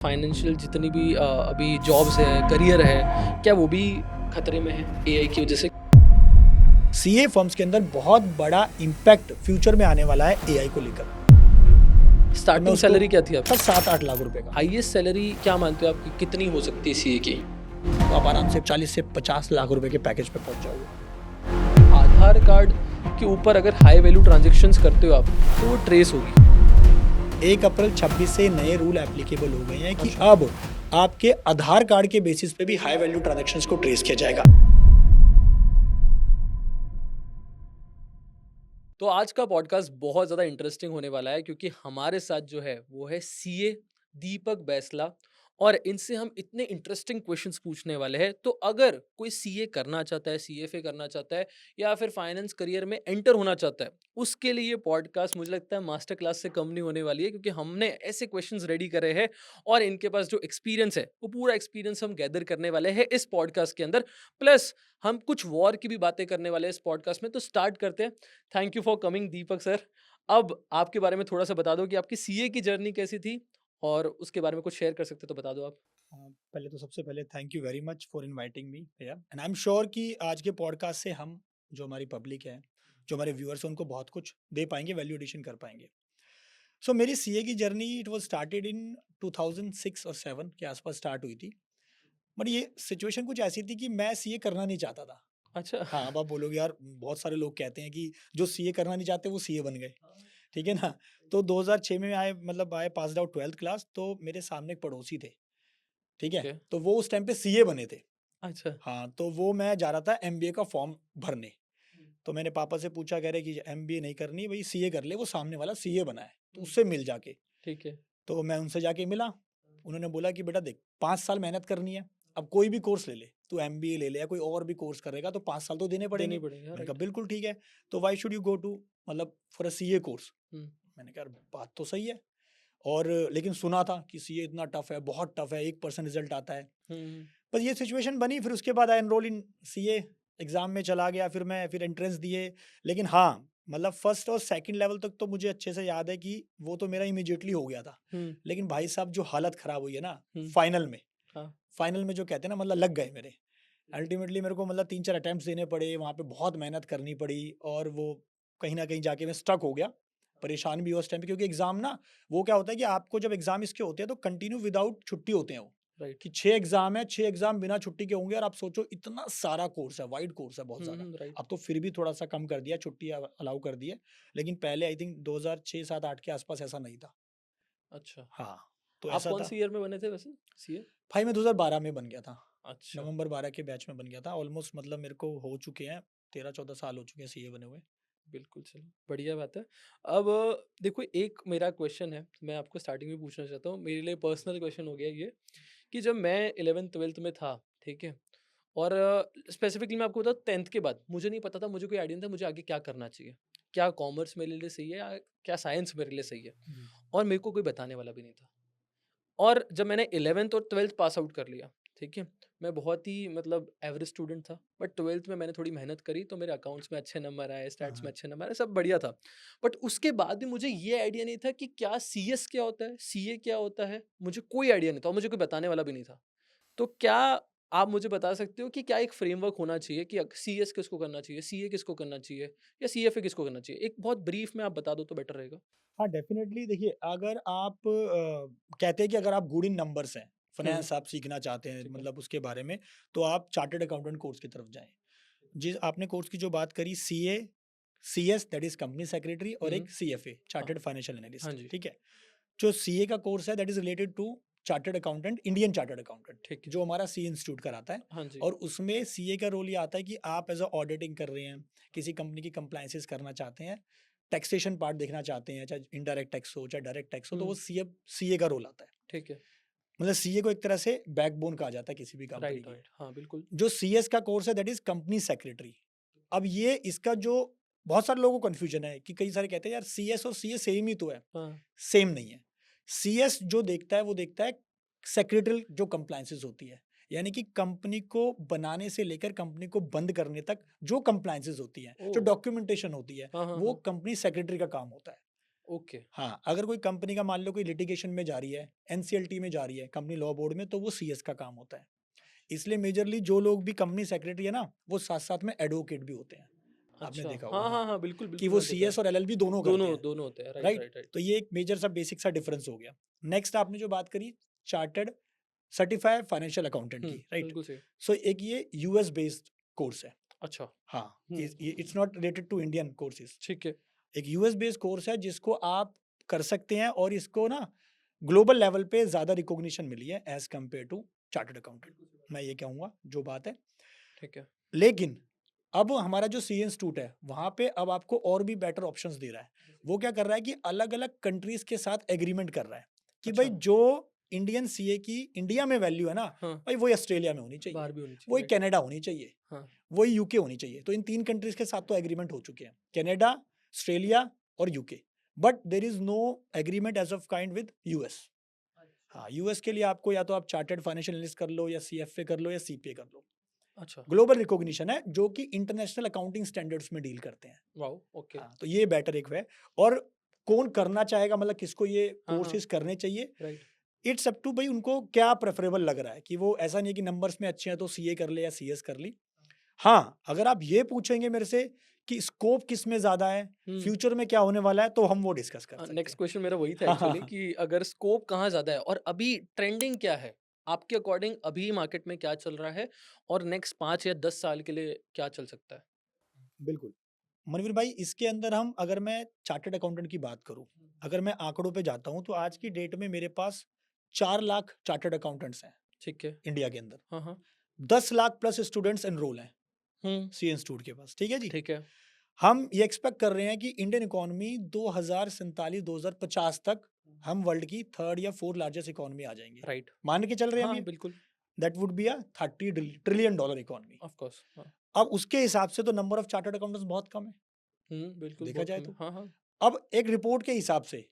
Financial जितनी भी अभी जॉब्स है, करियर है, क्या वो भी खतरे में है एआई की वजह से? सीए फर्म्स के अंदर बहुत बड़ा इम्पैक्ट फ्यूचर में आने वाला है एआई को लेकर। तो मैं स्टार्टिंग उसको सैलरी क्या थी आपकी? 7-8 लाख रुपए का। हाईएस्ट सैलरी क्या मानते हो आपकी कितनी हो सकती है सीए की? तो आप आराम से 40 से 50 लाख रुपए के पैकेज पे पहुंच जाओगे। आधार कार्ड के ऊपर अगर हाई वैल्यू ट्रांजेक्शन्स करते हो आप तो वो ट्रेस होगी। 1 अप्रैल 26 से नए रूल एप्लीकेबल हो गए हैं कि अब आपके आधार कार्ड के बेसिस पे भी हाई वैल्यू ट्रांजैक्शंस को ट्रेस किया जाएगा। तो आज का पॉडकास्ट बहुत ज़्यादा इंटरेस्टिंग होने वाला है क्योंकि हमारे साथ जो है वो है सीए दीपक बैसला और इनसे हम इतने इंटरेस्टिंग क्वेश्चंस पूछने वाले हैं। तो अगर कोई सीए करना चाहता है, सीएफए करना चाहता है या फिर फाइनेंस करियर में एंटर होना चाहता है, उसके लिए ये पॉडकास्ट मुझे लगता है मास्टर क्लास से कम नहीं होने वाली है क्योंकि हमने ऐसे क्वेश्चंस रेडी करे हैं और इनके पास जो एक्सपीरियंस है वो पूरा एक्सपीरियंस हम गैदर करने वाले हैं इस पॉडकास्ट के अंदर। प्लस हम कुछ वॉर की भी बातें करने वाले हैं इस पॉडकास्ट में। तो स्टार्ट करते हैं। Thank you for coming Deepak sir. अब आपके बारे में थोड़ा सा बता दो कि आपकी सीए की जर्नी कैसी थी और उसके बारे में कुछ शेयर कर सकते हो तो बता दो आप। पहले तो सबसे पहले thank you very much for inviting me भैया, एंड आई एम श्योर कि आज के पॉडकास्ट से हम जो हमारी पब्लिक है, जो हमारे व्यूअर्स हैं, उनको बहुत कुछ दे पाएंगे, वैल्यू एडिशन कर पाएंगे। सो मेरी सीए की journey it was started in 2006 और 7 के आसपास स्टार्ट हुई थी। बट ये सिचुएशन कुछ ऐसी थी कि मैं सीए करना नहीं चाहता था। अच्छा। हाँ, अब आप बोलोगे यार, बहुत सारे लोग कहते हैं कि जो सीए करना नहीं चाहते वो सीए बन गए, ठीक है ना? तो 2006 में आए पास्ड आउट 12th क्लास, तो मेरे सामने एक पड़ोसी थे, ठीक है? ओके। तो वो उस टाइम पे सीए बने थे। अच्छा। हाँ, तो वो मैं जा रहा था एमबीए का फॉर्म भरने। तो मैंने पापा से पूछा, कह रहे कि एमबीए नहीं करनी भाई, सीए कर ले, वो सामने वाला सीए बना है, तो उससे मिल जाके। ठीक है। तो मैं उनसे जाके मिला। उन्होंने बोला कि बेटा देख, 5 साल मेहनत करनी है, अब कोई भी कोर्स ले ले, तू एमबीए ले ले या कोई और भी कोर्स करेगा, तो 5 साल तो देने देनी पड़ेंगे। पड़ेगी, मैंने कहा राइट। बिल्कुल ठीक है। तो why should you go to, मतलब for a CA course. Hmm. मैंने कहा यार, बात तो सही है। और लेकिन सुना था कि सीए इतना टफ है, बहुत टफ है, 1% रिजल्ट आता है। हम्म। बस ये सिचुएशन बनी। फिर उसके बाद आई एनरोल इन सीए, एग्जाम में चला गया, फिर एंट्रेंस दिए। लेकिन हाँ, मतलब फर्स्ट और सेकंड लेवल तक तो मुझे अच्छे से याद है कि वो तो मेरा इमीडिएटली हो गया था। हम्म। लेकिन भाई साहब, जो हालत खराब हुई है ना हम्म। फाइनल में, हाँ। फाइनल में जो कहते हैं ना, मतलब लग गए मेरे। अल्टीमेटली मेरे को मतलब 3-4 अटेम्प्ट्स देने पड़े, वहाँ पे बहुत मेहनत करनी पड़ी, और वो कहीं न कहीं जाके मैं स्टक हो गया। परेशान भी हुआ उस टाइम पे, क्योंकि एग्ज़ाम ना, वो क्या होता है कि आपको जब एग्ज़ाम इसके होते हैं तो कंटिन्यू विदाउट छुट्टी होते हैं वो, राइट। कि 6 एग्ज़ाम है, 6 एग्ज़ाम बिना छुट्टी के होंगे, और आप सोचो इतना सारा कोर्स है, वाइड कोर्स है बहुत ज़्यादा। राइट। अब तो फिर भी थोड़ा-सा कम कर दिया, छुट्टी अलाउ कर दी है, लेकिन पहले आई थिंक 2006, 7, 8 के आसपास ऐसा नहीं था। अच्छा। हाँ, तो आप ऐसा कौन था। सी ईयर में बने थे वैसे सीए? भाई मैं 2012 में बन गया था। अच्छा। नवंबर 12 के बैच में बन गया था। ऑलमोस्ट मतलब मेरे को हो चुके हैं 13-14 साल हो चुके हैं सीए बने हुए। बिल्कुल, चलो बढ़िया बात है। अब देखो एक मेरा क्वेश्चन है, मैं आपको स्टार्टिंग में पूछना चाहता हूँ, मेरे लिए पर्सनल क्वेश्चन हो गया ये, कि जब मैं 11th-12th में था, ठीक है? और स्पेसिफिकली मैं आपको बताऊँ 10th के बाद मुझे नहीं पता था, मुझे कोई आइडिया नहीं था मुझे आगे क्या करना चाहिए। क्या कॉमर्स मेरे लिए सही है या क्या साइंस मेरे लिए सही है? जी। और मेरे को कोई बताने वाला भी नहीं था। और जब मैंने 11th और 12th पास आउट कर लिया, ठीक है? मैं बहुत ही मतलब एवरेज स्टूडेंट था, बट 12th में मैंने थोड़ी मेहनत करी तो मेरे अकाउंट्स में अच्छे नंबर आए, हाँ, स्टैट्स में हाँ। अच्छे नंबर आए, सब बढ़िया था। बट उसके बाद भी मुझे ये आइडिया नहीं था कि क्या सीएस क्या होता है, सीए क्या होता है? मुझे कोई आइडिया नहीं था और मुझे कोई बताने वाला भी नहीं था। तो क्या आप मुझे बता सकते हो कि क्या एक फ्रेमवर्क होना चाहिए कि सीएस किसको करना चाहिए, सीए किसको करना चाहिए या सीएफए किसको करना चाहिए? एक बहुत ब्रीफ में आप बता दो तो बेटर रहेगा। हाँ, डेफ़िनेटली देखिए, अगर आप कहते हैं कि अगर आप गुड इन नंबर्स हैं, हुँ, फाइनेंस आप सीखना चाहते हैं, ठीक है। मतलब उसके बारे में, तो आप चार्टर्ड अकाउंटेंट कोर्स की तरफ जाएँ। जिस आपने कोर्स की जो बात करी, CA, CS that is company secretary, और हुँ, एक सीएफए हाँ, चार्टर्ड फाइनेंशियल हाँ एनालिस्ट, जी, ठीक है? जो सीए का कोर्स है that is related to chartered accountant, Indian chartered accountant, ठीक है। जो हमारा सी इंस्टीट्यूट कराता है। हाँ जी। और उसमें सीए का रोल ये आता है कि आप एज़ अ ऑडिटिंग कर रहे हैं, किसी कंपनी की कंप्लायंसेस करना चाहते हैं, टैक्सेशन पार्ट देखना चाहते हैं, चाहे इनडायरेक्ट टैक्स हो, चाहे डायरेक्ट टैक्स हो, तो वो हुँ, सीए का रोल आता है। ठीक है। मतलब सीए को एक तरह से बैकबोन कहा जाता है किसी भी कंपनी राइट, की। राइट। हाँ, बिल्कुल। जो सीएस का कोर्स है दैट इज़ कंपनी सेक्रेटरी। अब ये इसका जो बहुत सारे लोगों को कन्फ्यूजन है कि कई सारे कहते हैं यार, सीएस और सीए सेम ही तो है। हाँ, सेम नहीं है। सीएस जो देखता है वो देखता है सेक्रेटरी जो कंप्लायंसेस होती है। यानी कि कंपनी को बनाने से लेकर कंपनी को बंद करने तक जो कंप्लायंसेस होती हैं, जो ओह! डॉक्यूमेंटेशन होती है, हाँ, हाँ, वो हाँ। कंपनी सेक्रेटरी का काम होता है। ओके। हाँ, अगर कोई कंपनी का मान लो कोई लिटिगेशन में जा रही है, एनसीएलटी में जा रही है, कंपनी लॉ बोर्ड में, तो वो सीएस का काम होता है। इसलिए मेजरली जो लोग भी कंपनी सेक्रेटरी है ना, वो साथ-साथ में एडवोकेट भी होते हैं। आपने अच्छा। देखा होगा, हाँ, हाँ, हाँ, हाँ, बिल्कुल, कि बिल्कुल वो मैंने देखा है। सीएस और एलएलबी दोनों करते दोनों हैं, दोनों होते हैं, राइट, राइट? Right, right. तो ये एक मेजर सा बेसिक सा डिफरेंस हो गया। नेक्स्ट आपने जो बात करी चार्टर्ड सर्टिफाइड फाइनेंशियल अकाउंटेंट की, राइट? बिल्कुल सही। सो एक ये यूएस बेस्ड कोर्स है। अच्छा। हाँ, hmm, it's not related to Indian courses. ठीक है। एक यूएस बेस्ड कोर्स है जिसको आप कर सकते हैं और इसको ना ग्लोबल लेवल पे ज़्यादा रिकॉग्निशन मिली है as compare to chartered accountant. मैं ये कहूँगा जो बात है। ठीक है। लेकिन अब हमारा जो सी इंस्टीट्यूट है, वहाँ पे अब आपको और भी बेटर ऑप्शंस दे रहा है। वो क्या कर रहा है कि अलग-अलग कंट्रीज़ के साथ एग्रीमेंट कर रहा है कि भाई अच्छा। जो इंडियन सीए की इंडिया में वैल्यू है ना, हाँ, भाई वही ऑस्ट्रेलिया में होनी चाहिए, बाहर भी होनी चाहिए, वही राइट। कनाडा होनी चाहिए, हाँ, वही यूके होनी चाहिए। तो इन 3 कंट्रीज़ के साथ तो एग्रीमेंट हो चुके हैं, कनाडा, ऑस्ट्रेलिया और UK. But there is no agreement as of kind with US. हाँ, यूएस के लिए आपको या तो आप चार्टर्ड फाइनेंशियल एनालिस्ट कर लो या सीएफए कर लो या सीपीए कर लो। अच्छा। ग्लोबल रिकॉग्निशन है जो कि इंटरनेशनल अकाउंटिंग स्टैंडर्ड्स में डील करते हैं। वाओ! ओके। हाँ, तो ये बेटर एक है। और कौन करना चाहेगा, मतलब किसको ये हाँ, हाँ, कोर्सेज करने चाहिए, राइट। इट्स अप टू भाई उनको क्या प्रेफरेबल लग रहा है। कि वो ऐसा नहीं है कि नंबर्स में अच्छे हैं तो सीए कर ले या सीएस कर ली। हाँ, अगर आप ये पूछेंगे मेरे से कि स्कोप किस में ज़्यादा है, हुँ। फ्यूचर में क्या होने वाला है, तो हम वो डिस्कस कर सकते नेक्स्ट हैं। क्वेश्चन मेरा वही था हाँ, हाँ, एक्चुअली हाँ। कि अगर स्कोप कहाँ ज़्यादा है और अभी ट्रेंडिंग क्या है? आपके अकॉर्डिंग अभी मार्केट में क्या चल रहा है और नेक्स्ट 5 या 10 साल के लिए क्या चल सकता है? बिल्कुल। मनवीर भाई, इसके अंदर हम अगर मैं चार्टर्ड अकाउंटेंट की बात करूँ, अगर मैं आंकड़ों पे जाता हूँ तो आज की डेट में मेरे पास 4 लाख चार्टर्ड अकाउंटेंट्स हैं ठीक है। इंडिया के अंदर। हाँ, हाँ। 10 लाख प्लस स्टूडेंट्स एनरोल हैं हुँ, सी इंस्टीट्यूट के पास, ठीक है जी? ठीक है। हम ये एक्सपेक्ट कर रहे हैं कि इंडियन इकोनॉमी 2047-2050 तक हम वर्ल्ड की 3rd या 4th लार्जेस्ट इकोनॉमी आ जाएँगे। राइट। मान के चल रहे हैं हम हाँ, ये? बिल्कुल। That would be a 30 trillion dollar economy. Of course. हाँ। अब उसके हिसाब से तो नंबर ऑफ चार्टर्ड अकाउंटेंट्स बहुत कम है, बिल्कुल देखा बहुत जाए कम है। तो। हाँ, हाँ। अब एक रिपोर्ट के हिसाब से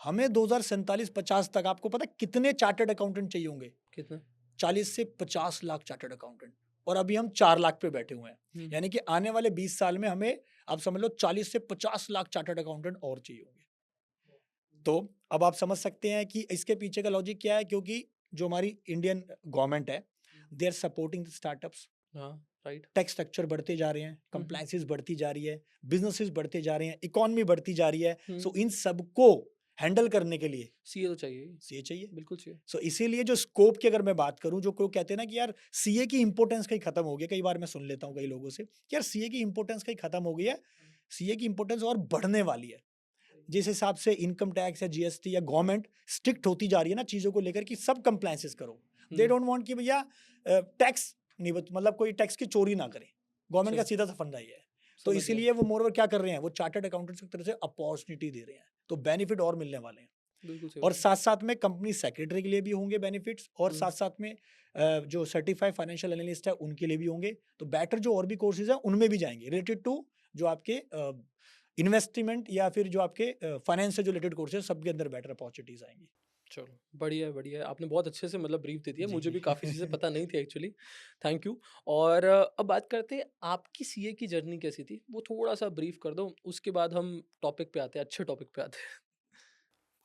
हमें 2047-50 तक आपको पता है कितने चार्टर्ड अकाउंटेंट चाहिए होंगे? कितना? 40 से 50 लाख चार्टर्ड अकाउंटेंट, और अभी हम 4 लाख पे बैठे हुए हैं। हुँ, यानी कि आने वाले 20 साल में हमें आप समझ लो 40 से 50 लाख चार्टर्ड अकाउंटेंट और चाहिए होंगे। तो अब आप समझ सकते हैं कि इसके पीछे का लॉजिक क्या है, क्योंकि जो हमारी इंडियन गवर्नमेंट है, they are supporting the startups. हाँ, राइट। टैक्स स्ट्रक्चर बढ़ते जा रहे हैं, हुँ, हुँ, कंप्लायंसेस बढ़ती जा रही है, बिज़नेसेस बढ़ते जा रहे हैं, इकोनॉमी बढ़ती जा रही है। हुँ। सो इन सबको हैंडल करने के लिए सीए तो चाहिए ही, सीए चाहिए। बिल्कुल चाहिए। सो इसीलिए जो स्कोप की अगर मैं बात करूं, जो लोग कहते हैं ना कि यार सीए की इंपॉर्टेंस कहीं खत्म हो गई, कई बार मैं सुन लेता हूं कई लोगों से कि यार सीए की इंपॉर्टेंस कहीं खत्म हो गई है। सीए की इंपॉर्टेंस और बढ़ने वाली है। जिस हिसाब से इनकम टैक्स या जीएसटी या गवर्नमेंट स्ट्रिक्ट होती जा रही है ना चीज़ों को लेकर कि सब कंप्लायंसेस करो। दे हुँ, डोंट वांट कि भैया टैक्स नहीं मतलब कोई टैक्स की चोरी ना करे। गवर्नमेंट का सही, सीधा सा फंडा ये है। तो समझ गया। इसीलिए वो मोर ओवर क्या कर रहे हैं, वो चार्टर्ड अकाउंटेंट्स की तरफ से अपॉर्चुनिटी दे रहे हैं। तो बेनिफिट और मिलने वाले हैं। बिल्कुल सही और बात है। साथ-साथ में कंपनी सेक्रेटरी के लिए भी होंगे बेनिफिट्स, और हुँ, साथ-साथ में जो सर्टिफाइड फाइनेंशियल एनालिस्ट है उनके लिए भी होंगे। तो बेटर जो और भी कोर्सेज़ हैं उनमें भी जाएँगे रिलेटेड टू जो आपके इन्वेस्टमेंट या फिर जो आपके फाइनेंस से जो रिलेटेड कोर्सेज़, सबके अंदर बेटर अपॉर्चुनिटीज़ आएँगी। चलो, बढ़िया है, बढ़िया है। आपने बहुत अच्छे से मतलब ब्रीफ दे दिया, जी, मुझे जी। भी काफ़ी चीज़ें पता नहीं थी एक्चुअली, थैंक यू। और अब बात करते हैं आपकी सीए की जर्नी कैसी थी? वो थोड़ा-सा ब्रीफ कर दो, उसके बाद हम टॉपिक पे आते हैं, अच्छे टॉपिक पे आते हैं।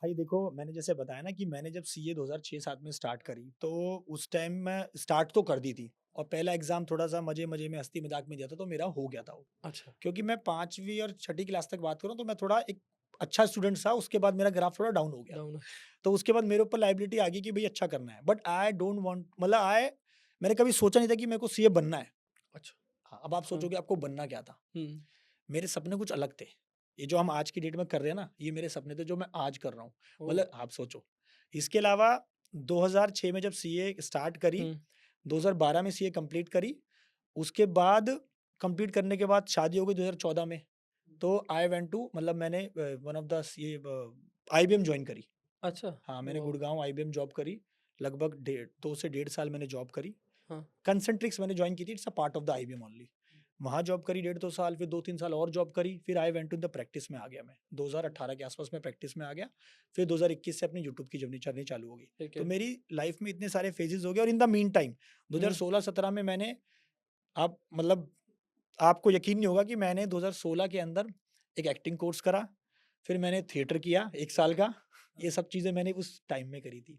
भाई देखो, मैंने जैसे बताया ना कि मैंने जब सीए 2006-7 में स्टार्ट करी, तो उस टाइम मैं स्टार्ट तो कर दी थी, और पहला एग्ज़ाम थोड़ा-सा मज़े-मज़े में, हँसी-मज़ाक में दिया था, तो मेरा हो गया था वो। अच्छा, क्योंकि मैं 5वीं और छठी क्लास तक बात करूँ तो मैं थोड़ा एक अच्छा स्टूडेंट था, उसके बाद मेरा ग्राफ थोड़ा डाउन हो गया। डाउन तो उसके बाद मेरे ऊपर लायबिलिटी आ गई कि भई अच्छा करना है। बट आई डोंट वांट, मतलब मैंने कभी सोचा नहीं था कि मेरे को सीए बनना है। अच्छा, हाँ, अब आप हाँ, सोचोगे आपको बनना क्या था? हुँ, मेरे सपने कुछ अलग थे। ये जो हम आज की डेट में कर रहे हैं ना, ये मेरे सपने थे जो मैं आज कर रहा हूँ। ओह! मतलब आप सोचो। इसके अलावा 2006 में जब सीए स्टार्ट करी, हुँ, 2012 में सीए कंप्लीट करी, उसके बाद कंप्लीट करने के बाद शादी हो गई 2014 में। तो आई वेंट टू, मतलब मैंने वन ऑफ द ये आईबीएम जॉइन करी। अच्छा, हाँ, मैंने वाओ! गुड़गाँव आईबीएम जॉब करी। लगभग डेढ़ 2 से डेढ़ साल मैंने जॉब करी। हाँ, कंसेंट्रिक्स मैंने जॉइन की थी, it's a part of the IBM only. वहाँ जॉब करी डेढ़ 2 साल, फिर 2-3 साल और जॉब करी, फिर I went to the practice में आ गया मैं। 2018 के आस-पास मैं प्रैक्टिस में आ गया। फिर 2021 से अपनी यूट्यूब की जर्नी चालू हो गई। ठीक तो है। मेरी लाइफ में इतने सारे फेजेज़ हो गए, और इन द मीन टाइम हुँ, 2016-17 में मैंने, आप मतलब आपको यकीन नहीं होगा कि मैंने 2016 के अंदर एक एक्टिंग कोर्स करा। फिर मैंने थिएटर किया 1 साल का, ये सब चीज़ें मैंने उस टाइम में करी थी।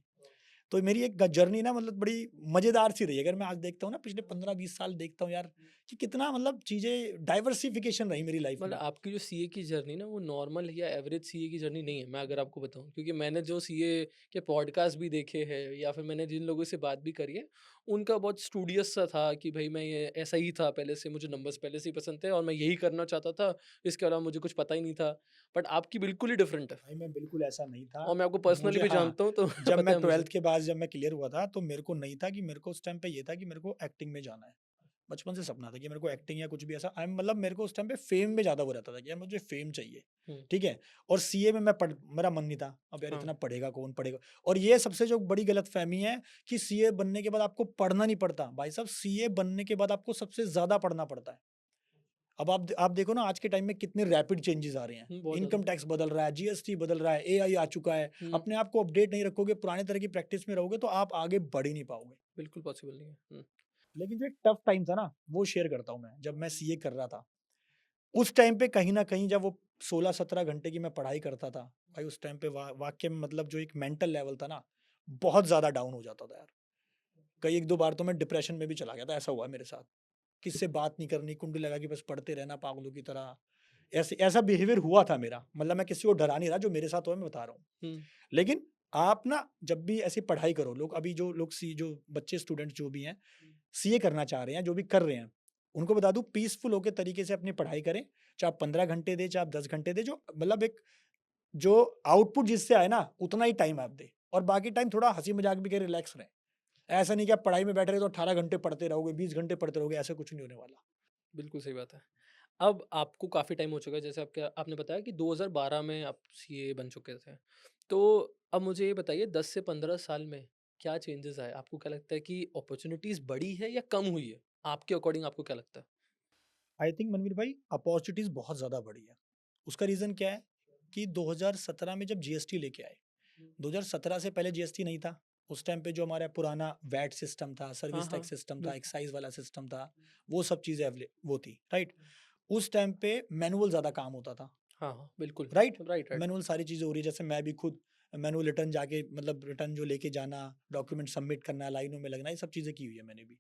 तो मेरी एक जर्नी ना मतलब बड़ी मज़ेदार सी रही है। अगर मैं आज देखता हूँ ना पिछले 15-20 साल देखता हूँ यार, कि कितना मतलब चीज़ें डाइवर्सिफ़िकेशन रही मेरी लाइफ़ मतलब में। आपकी जो सीए की जर्नी ना वो नॉर्मल या एवरेज सीए की जर्नी नहीं है, मैं अगर आपको बताऊं, क्योंकि मैंने जो सीए के पॉडकास्ट भी देखे हैं या फिर मैंने जिन लोगों से बात भी करी है, उनका बहुत स्टूडियस सा था कि भाई मैं ये ऐसा ही था पहले से, मुझे नंबर्स पहले से ही पसंद थे और मैं यही करना चाहता था, इसके अलावा मुझे कुछ पता ही नहीं था। बट आपकी बिल्कुल ही डिफरेंट है भाई मैं बिल्कुल ऐसा नहीं था। और मैं आपको पर्सनली मुझे भी हाँ, जानता हूँ तो जब पता मैं है मुझे। 12th के बाद जब मैं क्लियर हुआ था, तो मेरे को नहीं था कि मेरे को उस टाइम पे ये था कि मेरे को एक्टिंग में जाना है। बचपन से सपना था कि मेरे को एक्टिंग या कुछ भी ऐसा मतलब मेरे को उस टाइम पे फेम में ज़्यादा वो रहता था कि यार मुझे फेम चाहिए, हम्म, ठीक है? और सीए में मैं पढ़ मेरा मन नहीं था। अब यार हाँ, इतना पढ़ेगा कौन पढ़ेगा? और ये सबसे जो बड़ी गलतफ़हमी है कि सीए बनने के बाद आपको पढ़ना नहीं पड़ता। भाई साहब सीए बनने के बाद आपको सबसे ज़्यादा पढ़ना पड़ता है। अब आप देखो ना आज के टाइम में कितने रैपिड चेंजेस आ रहे हैं। बहुत ज़्यादा। इनकम टैक्स बदल रहा है, जीएसटी बदल रहा है, एआई आ चुका है। हम्म, अपने आप को अपडेट नहीं रखोगे, पुराने तरह की प्रैक्टिस में रहोगे तो आप आगे बढ़ ही नहीं पाओगे। बिल्कुल पॉसिबल नहीं है। लेकिन जो एक टफ टाइम था ना, वो शेयर करता हूँ मैं, जब मैं सीए कर रहा था। उस टाइम पे कहीं न कहीं जब वो 16-17 घंटे की मैं पढ़ाई करता था, भाई उस टाइम पे वाक़ई में मतलब जो एक मेंटल लेवल था ना, बहुत ज़्यादा डाउन हो जाता था यार। कई 1-2 बार तो मैं डिप्रेशन में भी चला गया था, ऐसा हुआ है मेरे साथ। किसी से बात नहीं करनी, कुंडली लगा के बस पढ़ते रहना पागलों की तरह। ऐसे ऐसा बिहेवियर हुआ था मेरा। मतलब मैं किसी को डरा नहीं रहा, जो मेरे साथ हुआ मैं बता रहा हूँ। हम्म, लेकिन आप ना जब भी ऐसी पढ़ाई करो, लोग अभी जो लोग जो बच्चे स्टूडेंट्स जो भी हैं, सीए करना चाह रहे हैं, जो भी कर रहे हैं, उनको बता दूँ पीसफुल होके तरीके से अपनी पढ़ाई करें। चाहे आप 15 घंटे दें, चाहे आप 10 घंटे दें, जो मतलब एक जो आउटपुट जिससे आए ना, उतना ही टाइम आप दें और बाकी टाइम थोड़ा हँसी-मज़ाक भी करें, रिलैक्स रहें। ऐसा नहीं कि आप पढ़ाई में बैठे रहे तो 18 घंटे पढ़ते रहोगे, 20 घंटे पढ़ते रहोगे, ऐसा कुछ नहीं होने वाला। बिल्कुल सही बात है। अब आपको काफ़ी टाइम हो चुका है, जैसे आपने बताया कि 2012 में आप सीए बन चुके थे। तो अब मुझे ये बताइए 10 से 15 साल में क्या चेंजेस आए? आपको क्या लगता है कि अपॉर्च्युनिटीज़ बढ़ी है या कम हुई है? आपके अकॉर्डिंग आपको क्या लगता है? आई थिंक मनवीर भाई अपॉर्चुनिटीज़ बहुत ज़्यादा बढ़ी है। उसका रीज़न क्या है कि 2017 में जब जीएसटी लेके आए, 2017 से पहले जीएसटी नहीं था। उस टाइम पे जो हमारा पुराना वैट सिस्टम था, हाँ, सर्विस हाँ। टैक्स सिस्टम था, बिल्कुल। एक्साइज़ वाला सिस्टम था, वो सब चीज़ें वो थी, राइट? उस टाइम पे मैनुअल ज़्यादा काम होता था, हाँ, हाँ, बिल्कुल। राइट? Right, right. मैनुअल सारी चीज़ें हो रही है, जैसे मैं भी खुद मैनुअल रिटर्न जाके मतलब रिटर्न जो लेके जाना, डॉक्यूमेंट सबमिट करना, लाइनों में लगना, ये सब चीज़ें की हुई है मैंने भी।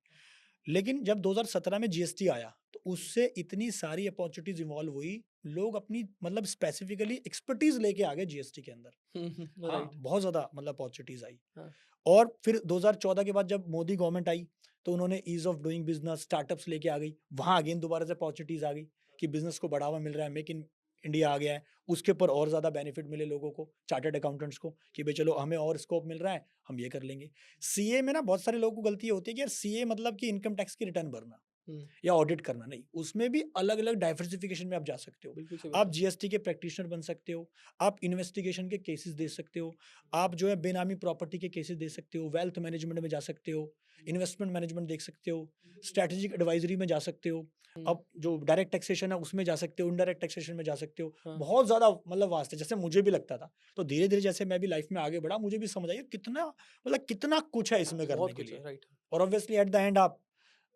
लेकिन जब 2017 में जीएसटी आया, तो उससे इतनी सारी अपॉर्च्युनिटीज़ इवॉल्व हुई, लोग अपनी मतलब स्पेसिफिकली एक्सपर्टीज़ लेके आ गए जीएसटी के अंदर। हुँ, हुँ, हाँ, राइट। बहुत ज़्यादा मतलब अपॉर्च्युनिटीज़ आई। हाँ, और फिर 2014 के बाद जब मोदी गवर्नमेंट आई, तो उन्होंने ease of doing business, startups लेके आ गई। वहाँ अगेन दोबारा से अपॉर्च्युनिटीज़ आ गई कि बिज़नेस को बढ़ावा मिल रहा है, मेक इन इंडिया आ गया है। उसके ऊपर और ज़्यादा बेनिफिट मिले लोगों को, चार्टर्ड अकाउंटेंट्स को कि भई चलो हमें और स्कोप मिल रहा है, हम ये कर लेंगे। सीए में ना बहुत सारे लोगों को गलती ये होती है कि यार सीए मतलब कि इनकम टैक्स की रिटर्न भरना हुँ, या ऑडिट करना, नहीं, उसमें भी अलग-अलग डाइवर्सिफिकेशन में आप जा सकते हो। बिल्कुल सही बात आप है। जीएसटी के प्रैक्टिशनर बन सकते हो, आप इन्वेस्टिगेशन के केसेस दे सकते हो, आप जो है बेनामी प्रॉपर्टी के केसेस दे सकते हो, वेल्थ मैनेजमेंट में जा सकते हो, इन्वेस्टमेंट मैनेजमेंट देख सकते हो, स्ट्रैटेजिक एडवाइजरी में जा सकते हो। हुँ, अब जो डायरेक्ट टैक्सेशन है उसमें जा सकते हो, इनडायरेक्ट टैक्सेशन में जा सकते हो। हाँ, बहुत ज़्यादा मतलब वास्ट है, जैसे मुझे भी लगता था। तो धीरे-धीरे जैसे मैं भी लाइफ में आगे बढ़ा, मुझे भी समझ आई कितना मतलब कितना कुछ है इसमें करने बहुत के कुछ है, लिए। राइट। और ऑब्वियसली एट द एंड आप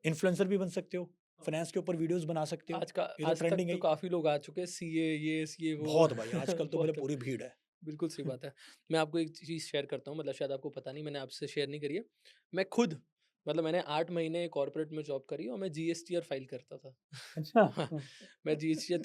इन्फ्लुएंसर भी बन सकते हो, फाइनेंस के ऊपर वीडियोज़ बना सकते हो, ये तो आज तक ट्रेंडिंग है तो ही। काफ़ी लोग आ चुके हैं, सीए ये, सीए वो बहुत भाई, आजकल तो मतलब बहुत लोग। पूरी भीड़ है। बिल्कुल सही बात है। मैं आपको एक चीज़ शेयर करता हूँ, मतलब शायद आपको पता नहीं, मैंने आपसे शेयर नहीं करी है। मैं खुद मतलब मैंने 8 महीने कॉर्पोरेट में जॉब करी और मैं जीएसटीआर फाइल करता था। अच्छा। हाँ, मैं जीएसटीआर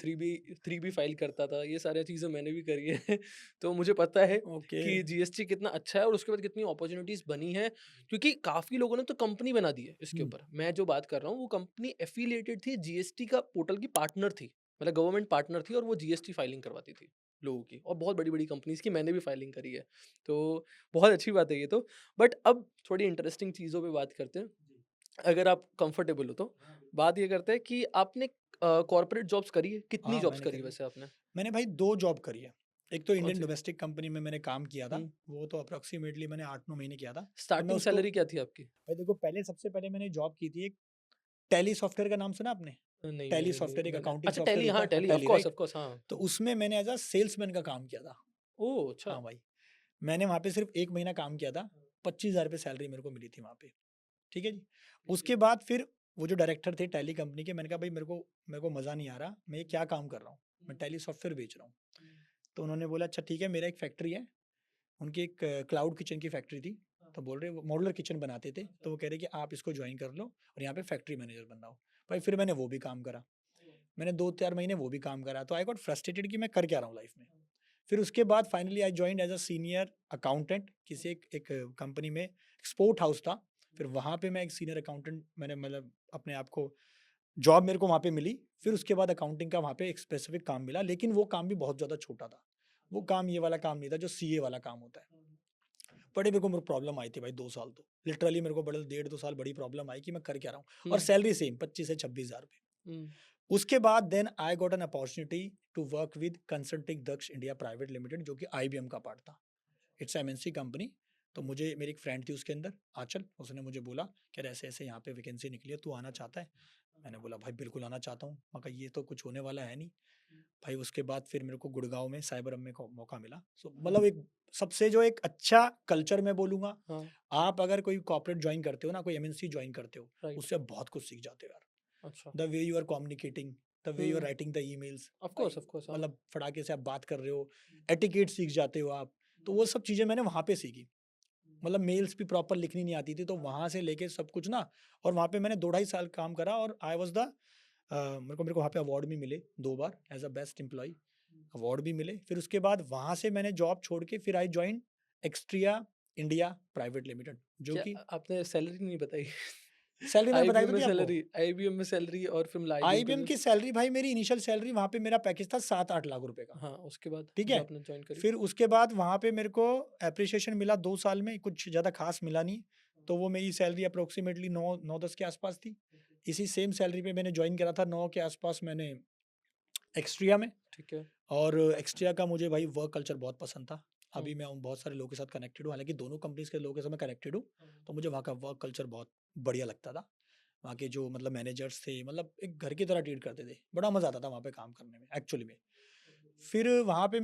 3 बी फाइल करता था। ये सारी चीज़ें मैंने भी करी है। तो मुझे पता है ओके। कि जीएसटी कितना अच्छा है और उसके बाद कितनी अपॉर्च्युनिटीज़ बनी हैं, क्योंकि काफ़ी लोगों ने तो कंपनी बना दी है इसके हुँ, ऊपर। मैं जो बात कर रहा हूँ वो कंपनी एफ़िलिएटेड थी, जीएसटी का पोर्टल की पार्टनर थी। मतलब गवर्नमेंट पार्टनर थी और वो जीएसटी फाइलिंग करवाती थी लोगों की, और बहुत बड़ी-बड़ी कंपनीज़ की मैंने भी फाइलिंग करी है। तो बहुत अच्छी बात है ये तो। बट अब थोड़ी इंटरेस्टिंग चीज़ों पे बात करते हैं, अगर आप कंफर्टेबल हो तो। बात ये करते हैं कि आपने कॉर्पोरेट जॉब्स करी है? कितनी हाँ, जॉब्स मैंने करी है करी है। वैसे आपने? मैंने भाई 2 जॉब करी है। एक तो इंडियन कौन-सी? डोमेस्टिक कंपनी में मैंने काम किया था, हुँ। वो तो अप्रॉक्सिमेटली मैंने 8-9 महीने किया था। तो मैं स्टार्टिंग उसको सैलरी क्या थी आपकी? भाई देखो पहले सबसे पहले मैंने जॉब की थी एक टैली सॉफ्टवेयर का नाम सुना आपने? नहीं, टैली मैंने नहीं सॉफ्टवेयर एक मैंने अकाउंटिंग अच्छा सॉफ्टवेयर टैली, होता हाँ, है। हाँ, tally tally right? Of course हाँ। तो उसमें मैंने एज़ अ सेल्समैन का काम किया था। ओह! अच्छा। हाँ भाई, मैंने वहाँ पे सिर्फ़ 1 महीना काम किया था, 25,000 रुपए सैलरी मेरे को मिली थी वहाँ पे। ठीक है जी। उसके बाद फिर वो जो डायरेक्टर थे टैली कंपनी के, मैंने कहा भाई मेरे को मज़ा नहीं आ रहा, मैं ये क्या काम कर रहा हूँ? मैं टैली सॉफ्टवेयर बेच रहा हूँ। तो उन्होंने बोला अच्छा ठीक है, मेरा एक फैक्ट्री है, उनकी एक क्लाउड किचन की फैक्ट्री थी। तो बोल रहे वो मॉड्यूलर किचन बनाते थे, तो वो कह रहे कि आप इसको ज्वाइन कर लो और यहाँ पे फैक्ट्री मैनेजर बनना हो। भाई फिर मैंने वो भी काम करा, मैंने 2-4 महीने वो भी काम करा, तो आई गॉट फ्रस्ट्रेटेड कि मैं कर क्या रहा हूँ लाइफ में। फिर उसके बाद finally I joined as a senior accountant किसी एक कंपनी में, स्पोर्ट हाउस था। फिर वहाँ पे मैं एक सीनियर अकाउंटेंट, मैंने मतलब अपने आप को जॉब मेरे को वहाँ पे मिली। फिर उसके बाद अकाउंटिंग का वहाँ पे एक स्पेसिफिक काम मिला, लेकिन वो काम भी बहुत ज़्यादा छोटा था। वो काम ये वाला काम नहीं था जो सीए वाला काम होता है। बड़ी मेरे को प्रॉब्लम आई थी भाई 2 साल, तो लिटरली मेरे को बड़े 1.5-2 साल बड़ी प्रॉब्लम आई कि मैं कर क्या रहा हूँ, और हुँ, सैलरी सेम 25 से 26,000 रुपए। हुँ, उसके बाद then I got an opportunity to work with consulting Daksh India private limited, जो कि आईबीएम का पार्ट था। It's MNC company. तो मुझे, मेरी एक फ्रेंड थी उसके अंदर आंचल, उसने मुझे बोला कि ऐसे ऐसे यहाँ पे वैकेंसी निकली है, तू आना चाहता है? मैंने बोला भाई बिल्कुल आना चाहता हूँ, मगर ये तो कुछ होने वाला है नहीं। भाई उसके बाद फिर मेरे को गुड़गांव में साइबर में को मौका मिला। सो मतलब एक सबसे जो एक अच्छा कल्चर मैं बोलूँगा, हाँ, आप अगर कोई कॉर्पोरेट ज्वाइन करते हो ना, कोई एमएनसी ज्वाइन करते हो, राइट, उससे आप बहुत कुछ सीख जाते हो यार। अच्छा। The way you are communicating, the way you are हुँ, राइटिंग द ईमेल्स, भाई ऑफ कोर्स, हाँ। मतलब फटाके से आप बात कर रहे हो, एटिकेट सीख जाते हो आप। तो वो सब चीज़ें मैंने वहाँ पे सीखी। मतलब मेल्स भी प्रॉपर लिखनी नहीं आती थी, तो वहाँ से लेके सब कुछ ना, और वहाँ पे मैंने 2 ढाई साल काम करा, और आई वाज़ द मेरे को वहाँ पे अवार्ड भी मिले 2 बार as a best employee, award भी मिले। फिर उसके बाद वहाँ से मैंने जॉब छोड़ के फिर आई जॉइन्ड एक्सट्रिया इंडिया प्राइवेट लिमिटेड, जो क्या कि आपने सैलरी नहीं बताई? सैलरी मैंने बताई तो थी आपको। आईबीएम में सैलरी और फिर मतलब आईबीएम पे आईबीएम जो की सैलरी भाई, मेरी इनिशियल सैलरी वहाँ पे मेरा पैकेज था 7-8 लाख रुपए का, हाँ, उसके बाद ठीक जब है? आपने जॉइन करी? फिर उसके बाद वहाँ पे मेरे को एप्रिसिएशन मिला 2 साल में, कुछ ज़्यादा ख़ास मिला नहीं, तो वो मेरी सैलरी अप्रॉक्सिमेटली 9-10 के आसपास थी। इसी सेम सैलरी पे मैंने जॉइन करा था 9 के आसपास मैंने एक्सट्रिया में। ठीक है। और एक्सट्रिया का मुझे भाई वर्क कल्चर बहुत पसंद था। हुँ, अभी मैं उन बहुत सारे लोगों के साथ कनेक्टेड हूँ, हालाँकि दोनों कंपनीज़ के लोगों के साथ मैं कनेक्टेड हूँ, तो मुझे वहाँ का वर्क कल्चर बहुत बढ़िया लगता था। वहाँ के जो मतलब मैनेजर्स थे, मतलब एक घर की तरह ट्रीट करते थे। बड़ा मज़ा आता था वहाँ पे काम करने में एक्चुअली में। फिर वहाँ पे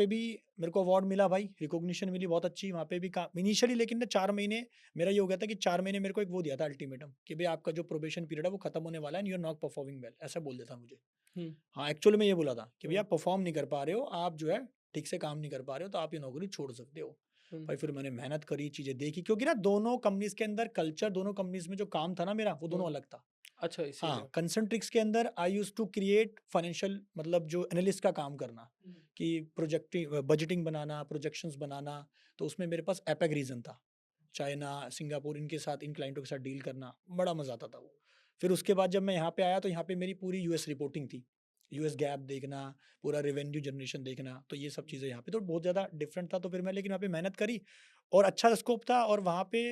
भी मेरे को अवार्ड मिला भाई, रिकॉग्निशन मिली बहुत अच्छी वहाँ पे भी का इनिशियली, लेकिन ना 4 महीने मेरा ये हो गया था कि 4 महीने मेरे को एक वो दिया था अल्टीमेटम कि भई आपका जो प्रोबेशन पीरियड है वो खत्म होने वाला है and you are not performing well, ऐसा बोल दिया था मुझे। हुँ, हाँ, एक्चुअली में ये बोला था कि भैया हुँ, आप परफ़ॉर्म नहीं कर पा रहे हो, आप जो है ठीक से काम नहीं कर पा रहे हो, तो आप ये नौकरी छोड़ सकते हो। हुँ, भाई फिर मैंने मेहनत करी, चीज़ें देखी, क्योंकि ना दोनों कंपनीज़ के अंदर कल्चर, दोनों कंपनीज़ में जो काम था ना मेरा, वो दोनों हुँ। अलग था। अच्छा हाँ, इसीलिए। कंसंट्रिक्स के अंदर I used to create financial, मतलब जो एनालिस्ट का काम करना, कि बजटिंग बनाना, प्रोजेक्शंस बनाना, तो उसमें मेरे पास एपेक रीजन था। चाइना, सिंगापुर, इनके साथ, इन क्लाइंटों के साथ डील करना, बड़ा मज़ा आता था वो। फिर उसके बाद जब मैं यहाँ पे आया, तो यहाँ पे मेरी पूरी यूएस रिपोर्टिंग थी। यूएस गैप देखना, पूरा रेवेन्यू जनरेशन देखना, तो ये सब चीज़ें यहाँ पे तो बहुत ज़्यादा डिफरेंट था। तो फिर मैं, लेकिन वहाँ पे मेहनत करी और अच्छा स्कोप था, और वहाँ पे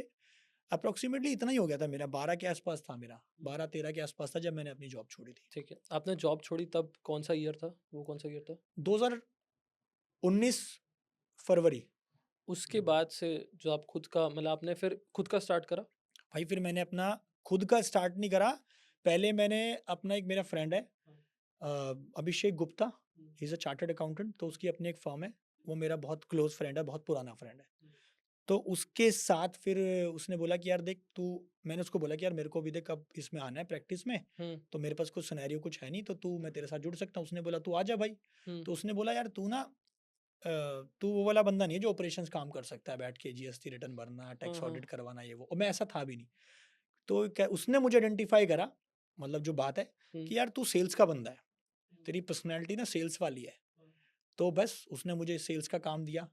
अप्रॉक्सिमेटली इतना ही हो गया था मेरा, 12 के आसपास था मेरा, 12-13 के आसपास था जब मैंने अपनी जॉब छोड़ी थी। ठीक है। आपने जॉब छोड़ी तब कौन-सा ईयर था? वो कौन-सा ईयर था? 2019 फरवरी। उसके बाद से जो आप खुद का मतलब आपने फिर खुद का स्टार्ट करा? भाई फिर मैंने अपना खुद का स्टार्ट नहीं करा, पहले मैंने अपना, एक मेरा फ्रेंड है Abhishek Gupta, he is a chartered accountant, तो उसकी अपनी एक फर्म है, वो मेरा बहुत क्लोज़ फ्रेंड है, बहुत पुराना फ्रेंड है। तो उसके साथ फिर उसने बोला कि यार देख तू, मैंने उसको बोला कि यार मेरे को भी देख अब इसमें आना है प्रैक्टिस में, हुँ, तो मेरे पास कुछ सिनेरियो कुछ है नहीं, तो तू, मैं तेरे साथ जुड़ सकता हूँ। उसने बोला तू आ जा भाई। हुँ, तो उसने बोला यार तू ना तू वो वाला बंदा नहीं है जो ऑपरेशंस काम कर सकता है बैठ के, जीएसटी रिटर्न भरना, हाँ, टैक्स हाँ, ऑडिट करवाना, ये वो, और मैं ऐसा था भी नहीं। तो क्या उसने मुझे आइडेंटिफ़ाई करा, मतलब जो बात है हुँ, कि यार तू सेल्स का बंदा है, तेरी पर्सनैलिटी ना सेल्स वाली है। तो बस उसने मुझे सेल्स का काम दिया।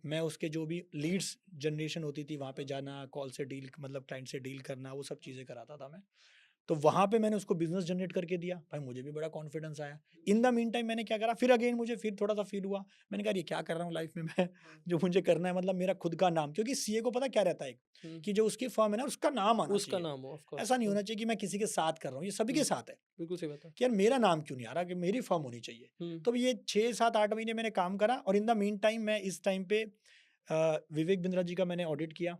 मैं उसके जो भी लीड्स जनरेशन होती थी, वहाँ पे जाना, कॉल से डील, मतलब क्लाइंट से डील करना, वो सब चीज़ें कराता था मैं। तो वहाँ पे मैंने उसको बिज़नेस जनरेट करके दिया। भाई मुझे भी बड़ा कॉन्फिडेंस आया। इन द मीनटाइम मैंने क्या करा, फिर अगेन मुझे फिर थोड़ा-सा फ़ील हुआ। मैंने कहा ये क्या कर रहा हूँ लाइफ़ में मैं, जो मुझे करना है, मतलब मेरा खुद का नाम, क्योंकि सीए को पता क्या रहता है, हुँ। कि जो उसकी फ़र्म है ना, उसका नाम आना उसका चाहिए। नाम हो ऑफ कोर्स। ऐसा नहीं हुँ, होना चाहिए कि मैं किसी के साथ कर रहा हूँ, ये सभी के हुँ, साथ है। बिल्कुल सही बात है। कि यार मेरा नाम क्यों नहीं आ रहा, कि मेरी फ़र्म होनी चाहिए। हुँ, तो ये 6, 7, 8 महीने मैंने काम करा, और इन द मीन टाइम मैं इस टाइम पे विवेक बिंद्रा जी का मैंने ऑडिट किया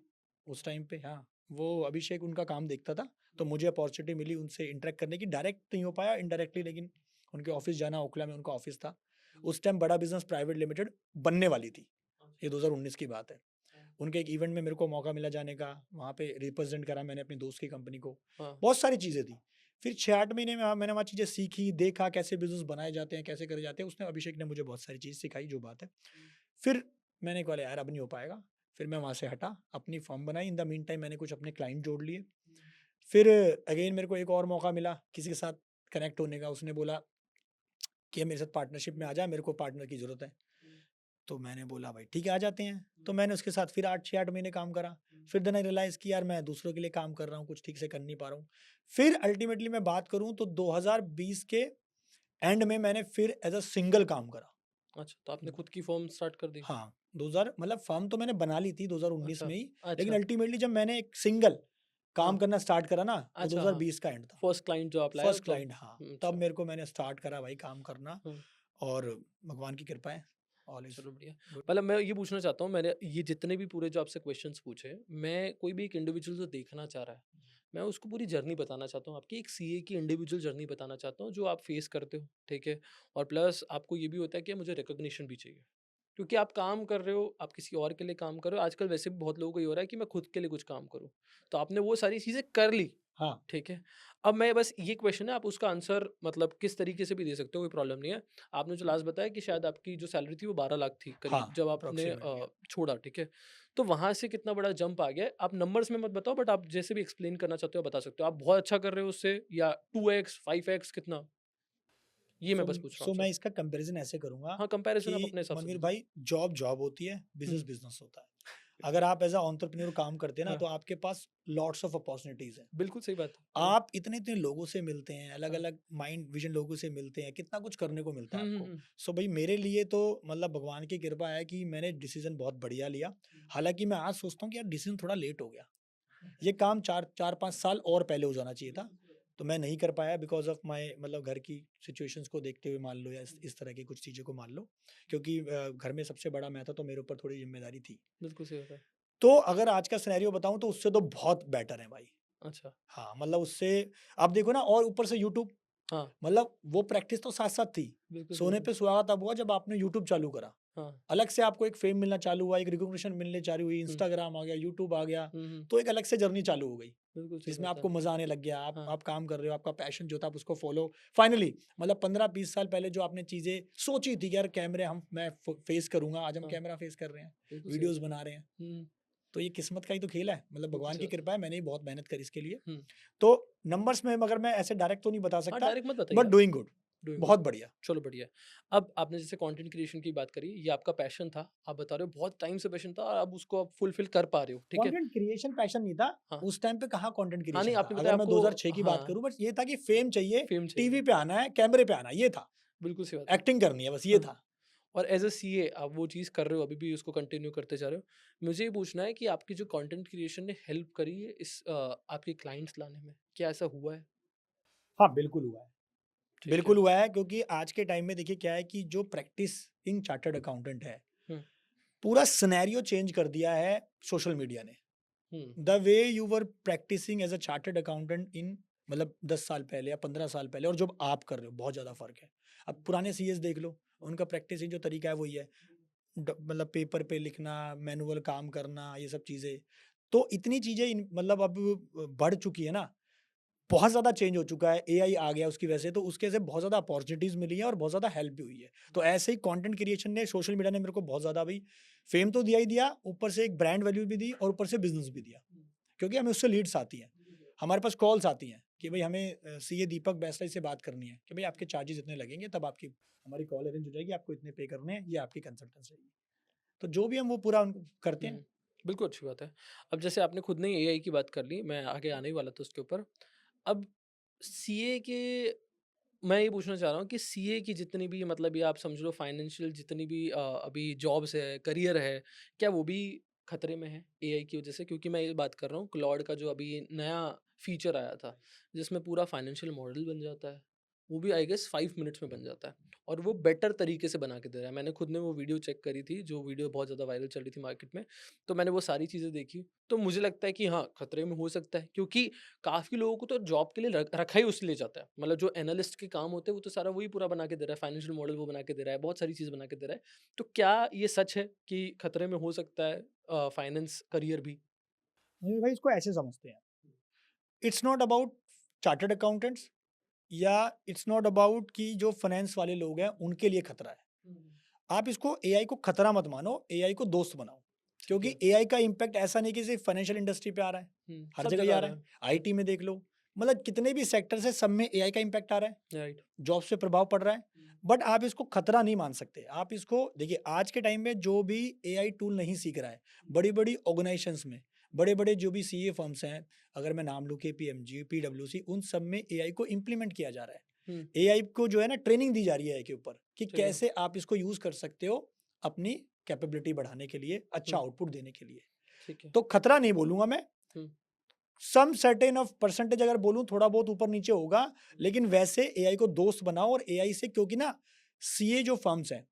उस टाइम पे। हाँ, वो अभिषेक उनका काम देखता था, तो मुझे अपॉर्चुनिटी मिली उनसे इंटरेक्ट करने की। डायरेक्ट नहीं हो पाया, इनडायरेक्टली, लेकिन उनके ऑफ़िस जाना, ओखला में उनका ऑफ़िस था। उस टाइम बड़ा बिज़नेस प्राइवेट लिमिटेड बनने वाली थी, ये 2019 की बात है। उनके एक इवेंट में मेरे को मौका मिला जाने का, वहाँ पे रिप्रेज़ेंट करा मैंने अपने दोस्त की कंपनी को। हाँ, बहुत सारी चीज़ें थी। फिर 6-8 महीने में मैंने वहाँ चीज़ें सीखी, देखा कैसे बिज़नेस बनाए जाते हैं, कैसे करे जाते हैं। उसने अभिषेक ने मुझे बहुत सारी चीज़ सिखाई, जो बात है। फिर मैंने बोला यार अब नहीं हो पाएगा। फिर मैं वहाँ से हटा, अपनी फर्म बनाई। इन द मीन टाइम मैंने कुछ अपने क्लाइंट जोड़ लिए। फिर अगेन मेरे को एक और मौका मिला किसी के साथ कनेक्ट होने का। उसने बोला कि मेरे साथ पार्टनरशिप में आ जा, मेरे को पार्टनर की ज़रूरत है। तो मैंने बोला भाई ठीक है आ जाते हैं। तो मैंने उसके साथ फिर 6-8 महीने काम करा। फिर देन आई रियलाइज़ कि यार मैं दूसरों के लिए काम कर रहा हूँ, कुछ ठीक से कर नहीं पा रहा हूँ। फिर अल्टीमेटली मैं बात करूँ तो 2020 के एंड में मैंने फिर एज़ अ सिंगल काम करा। अच्छा, तो आपने खुद की फ़र्म स्टार्ट कर दी? हाँ, 2000 मतलब फ़र्म तो मैंने बना ली थी 2019 अच्छा, में ही, लेकिन अच्छा, अल्टीमेटली जब मैंने एक सिंगल काम हाँ, करना स्टार्ट करा ना, वो अच्छा, हाँ। 2020 का एंड था। फर्स्ट क्लाइंट जो आप लाए हो फर्स्ट तब? क्लाइंट हाँ, तब अच्छा, मेरे को मैंने स्टार्ट करा भाई काम करना हाँ, और भगवान की कृपा है, ऑल इज़ चलो बढ़िया। गुड। मतलब मैं ये पूछना चाहता हूँ, मैंने ये जितने भी पूरे जो आपसे क्वेश्चन्स पूछे, मैं कोई भी एक इंडिविजुअल जो देखना चाह रहा है, मैं उसको पूरी जर्नी बताना चाहता हूँ। आपकी एक सीए की इंडिविजुअल जर्नी बताना चाहता हूँ, जो आप फेस करते हो, ठीक है? और प्लस आपको ये भी होता है कि मुझे रिकॉग्निशन भी चाहिए। क्योंकि आप काम कर रहे हो, आप किसी और के लिए काम कर रहे हो। आजकल वैसे भी बहुत लोगों को ये हो रहा है कि मैं खुद के लिए कुछ काम करूँ। तो आपने वो सारी चीज़ें कर ली, हाँ, ठीक है? अब मैं बस ये क्वेश्चन है, आप उसका आंसर मतलब किस तरीके से भी दे सकते हो, कोई प्रॉब्लम नहीं है। आपने जो लास्ट बताया कि शायद आपकी जो सैलरी थी वो 12 लाख थी हाँ, करीब, जब आपने अप्रॉक्सिमेटली। छोड़ा, ठीक है? तो वहाँ से कितना बड़ा जंप आ गया है? आप नंबर्स में मत बताओ, बट आप जैसे भी एक्सप्लेन करना चाहते हो, बता सकते हो। आप बहुत अच्छा कर रहे हो उससे, या 2x, 5x कितना? ये मैं सो बस पूछ रहा हूँ सो मैं आपसे। इसका कंपैरिज़न ऐसे करूँगा हाँ, कंपैरिज़न कि आप अपने हिसाब से दे मनवीर दो। भाई जॉब जॉब होती है, बिज़नेस हुँ, बिज़नेस होता है। अगर आप एज़ अ एंटरप्रेन्योर काम करते हैं ना, हाँ, तो आपके पास लॉट्स ऑफ अपॉर्च्युनिटीज़ हैं। बिल्कुल सही बात है। हाँ, आप इतने-इतने लोगों से मिलते हैं, हाँ। अलग-अलग माइंड विज़न लोगों से मिलते हैं, कितना कुछ करने को मिलता हुँ, है हुँ, आपको। हुँ। सो भई मेरे लिए तो मतलब भगवान की कृपा है कि मैंने डिसीज़न बहुत बढ़िया लिया। हालाँकि मैं आज सोचता हूँ कि यार डिसीज़न थोड़ा लेट हो गया। ये काम 4-5 साल और पहले हो जाना चाहिए था। तो मैं नहीं कर पाया बिकॉज़ ऑफ माय मतलब घर की सिचुएशंस को देखते हुए मान लो या इस तरह की कुछ चीज़ों को मान लो। क्योंकि घर में सबसे बड़ा मैं था तो मेरे ऊपर थोड़ी ज़िम्मेदारी थी। बिल्कुल सही होता है। तो अगर आज का सिनेरियो बताऊँ तो उससे तो बहुत बेटर है भाई। अच्छा, हाँ, मतलब उससे आप देखो ना और ऊपर से यूट्यूब हाँ, मतलब वो प्रैक्टिस तो साथ-साथ थी। बिल्कुल सही सोने बात पे है। सुहागा तब हुआ जब आपने यूट्यूब चालू करा। हाँ, अलग से आपको एक फ़ेम मिलना चालू हुआ, एक रिकॉग्निशन मिलने चालू हुई, हुँ, इंस्टाग्राम आ गया, यूट्यूब आ गया, हुँ, हुँ। तो एक अलग से जर्नी चालू हो गई। बिल्कुल सही जिसमें बात है। आपको मज़ा आने लग गया, हाँ, आप काम कर रहे हो, आपका पैशन जो था आप उसको फ़ॉलो फाइनली मतलब 15-20 साल पहले जो आपने चीज़ें सोची थी कि यार कैमरे मैं फ़ेस करूँगा, आज हम हाँ, कैमरा फ़ेस कर रहे हैं, बिल्कुल सही वीडियोज़ बात है। बना रहे हैं। हुँ, तो ये किस्मत का ही तो खेल है, मतलब बिल्कुल भगवान सही की बात है। कृपा है, मैंने भी बहुत मेहनत करी इसके लिए। हुँ, तो नंबर्स में मगर मैं ऐसे डायरेक्ट तो नहीं बता हाँ, सकता, डायरेक्ट मत बताइए बट आप। Doing good, doing good. बहुत बढ़िया। चलो बढ़िया है। अब आपने जैसे कंटेंट क्रिएशन की बात करी, ये आपका पैशन था। आप बता रहे हो बहुत टाइम से पैशन था और अब उसको आप फुलफिल कर पा रहे हो, ठीक है? कंटेंट क्रिएशन पैशन नहीं था, हाँ। उस टाइम पे कहाँ कंटेंट हाँ, नहीं क्रिएशन था। आपने बताया अगर मैं आपको 2006 की बात हाँ, करूँ बस ये था कि फ़ेम चाहिए, फ़ेम चाहिए। टीवी पे आना है, कैमरे पे आना है, ये था। बिल्कुल सही बात है। एक्टिंग करनी है बस ये हाँ। था। और एज़ अ सीए आप वो चीज़ कर रहे हो, अभी भी उसको कंटिन्यू करते जा रहे हो। मुझे ये पूछना है कि आपकी जो कंटेंट क्रिएशन ने हेल्प करी है इस आपके क्लाइंट्स लाने में? क्या ऐसा हुआ है? हाँ, बिल्कुल हुआ है। ठीक है। बिल्कुल हुआ है क्योंकि आज के टाइम में देखिए क्या है कि जो प्रैक्टिसिंग चार्टर्ड अकाउंटेंट है, हुँ, पूरा सिनेरियो चेंज कर दिया है सोशल मीडिया ने। Hmm, the way you were practising as a chartered accountant in मतलब 10 साल पहले या 15 साल पहले और जो आप कर रहे हो, बहुत ज़्यादा फ़र्क है। अब पुराने सीएस देख लो, उनका प्रैक्टिसिंग जो तरीका है वही है। मतलब पेपर पे लिखना, मैनुअल काम करना, ये सब चीज़ें। तो इतनी चीज़ें मतलब अब बढ़ चुकी है ना, बहुत ज़्यादा चेंज हो चुका है, एआई आ गया उसकी वजह से, तो उसके से बहुत ज़्यादा अपॉर्च्युनिटीज़ मिली हैं और बहुत ज़्यादा हेल्प भी हुई है। तो ऐसे ही कंटेंट क्रिएशन ने सोशल मीडिया ने मेरे को बहुत ज़्यादा भी फेम तो दिया ही दिया, ऊपर से एक ब्रांड वैल्यू भी दी और ऊपर से बिज़नेस भी दिया। क्योंकि हमें उससे लीड्स आती हैं। हमारे पास कॉल्स आती हैं कि भई हमें सीए दीपक बैसला से बात करनी है कि भई आपके चार्जेज़ इतने लगेंगे तब आपकी हमारी कॉल अरेंज हो जाएगी, आपको इतने पे करने हैं, ये आपकी कंसल्टेंस रहेगी। तो जो भी हम वो पूरा उनको करते हैं। हुँ। बिल्कुल अच्छी बात है। अब जैसे आपने खुद ने एआई की बात कर ली, मैं आगे आने ही वाला था उसके ऊपर। अब सीए के मैं ये पूछना चाह रहा हूँ कि सीए की जितनी भी मतलब ये आप समझ लो फाइनेंशियल जितनी भी अभी जॉब्स है, करियर है, क्या वो भी खतरे में है एआई की वजह से? क्योंकि मैं ये बात कर रहा हूँ क्लॉड का जो अभी नया फीचर आया था, जिसमें पूरा फाइनेंशियल मॉडल बन जाता है। वो भी आई गेस 5 मिनट्स में बन जाता है और वो बेटर तरीके से बना के दे रहा है। मैंने खुद ने वो वीडियो चेक करी थी, जो वीडियो बहुत ज़्यादा वायरल चल रही थी मार्केट में। तो मैंने वो सारी चीज़ें देखी, तो मुझे लगता है कि हाँ, खतरे में हो सकता है क्योंकि काफ़ी लोगों को तो जॉब के लिए रखा ही उसलिए जाता है। मतलब जो एनालिस्ट के काम होते हैं, वो तो सारा वही पूरा बना के दे रहा है, फाइनेंशियल मॉडल वो बना के दे रहा है, बहुत सारी चीज़ बना के दे रहा है। तो क्या ये सच है कि खतरे में हो सकता है फाइनेंस करियर भी? मयूर भाई इसको ऐसे समझते हैं। It's not about chartered accountants या इट्स नॉट अबाउट कि जो फाइनेंस वाले लोग हैं उनके लिए खतरा है। आप इसको एआई को खतरा मत मानो, एआई को दोस्त बनाओ। ठीक है। क्योंकि एआई का इम्पैक्ट ऐसा नहीं कि सिर्फ फाइनेंशियल इंडस्ट्री पे आ रहा है, हर सब जगह ही जगह आ आ रहा रहा है। आईटी में देख लो, मतलब कितने भी सेक्टर्स है सब में एआई का इम्पैक्ट आ रहा है, है। राइट। जॉब्स पे प्रभाव पड़ रहा है। बट आप इसको खतरा नहीं मान सकते। आप इसको देखिए, आज के टाइम में जो भी एआई टूल नहीं सीख रहा है, बड़ी-बड़ी ऑर्गेनाइजेशंस में, बड़े-बड़े जो भी सीए फर्म्स हैं, अगर मैं नाम लूँ केपीएमजी, पीडब्ल्यूसी, उन सब में एआई को इम्प्लीमेंट किया जा रहा है। हुँ, एआई को जो है ना ट्रेनिंग दी जा रही है एआई के ऊपर कि ठीक है। कैसे आप इसको यूज़ कर सकते हो अपनी कैपेबिलिटी बढ़ाने के लिए, अच्छा हुँ, आउटपुट देने के लिए। ठीक है। तो खतरा नहीं बोलूँगा मैं, हुँ, सम सर्टेन ऑफ परसेंटेज अगर बोलूँ थोड़ा बहुत ऊपर-नीचे होगा, लेकिन वैसे एआई को दोस्त बनाओ और एआई से, क्योंकि ना सीए जो फर्म्स हैं,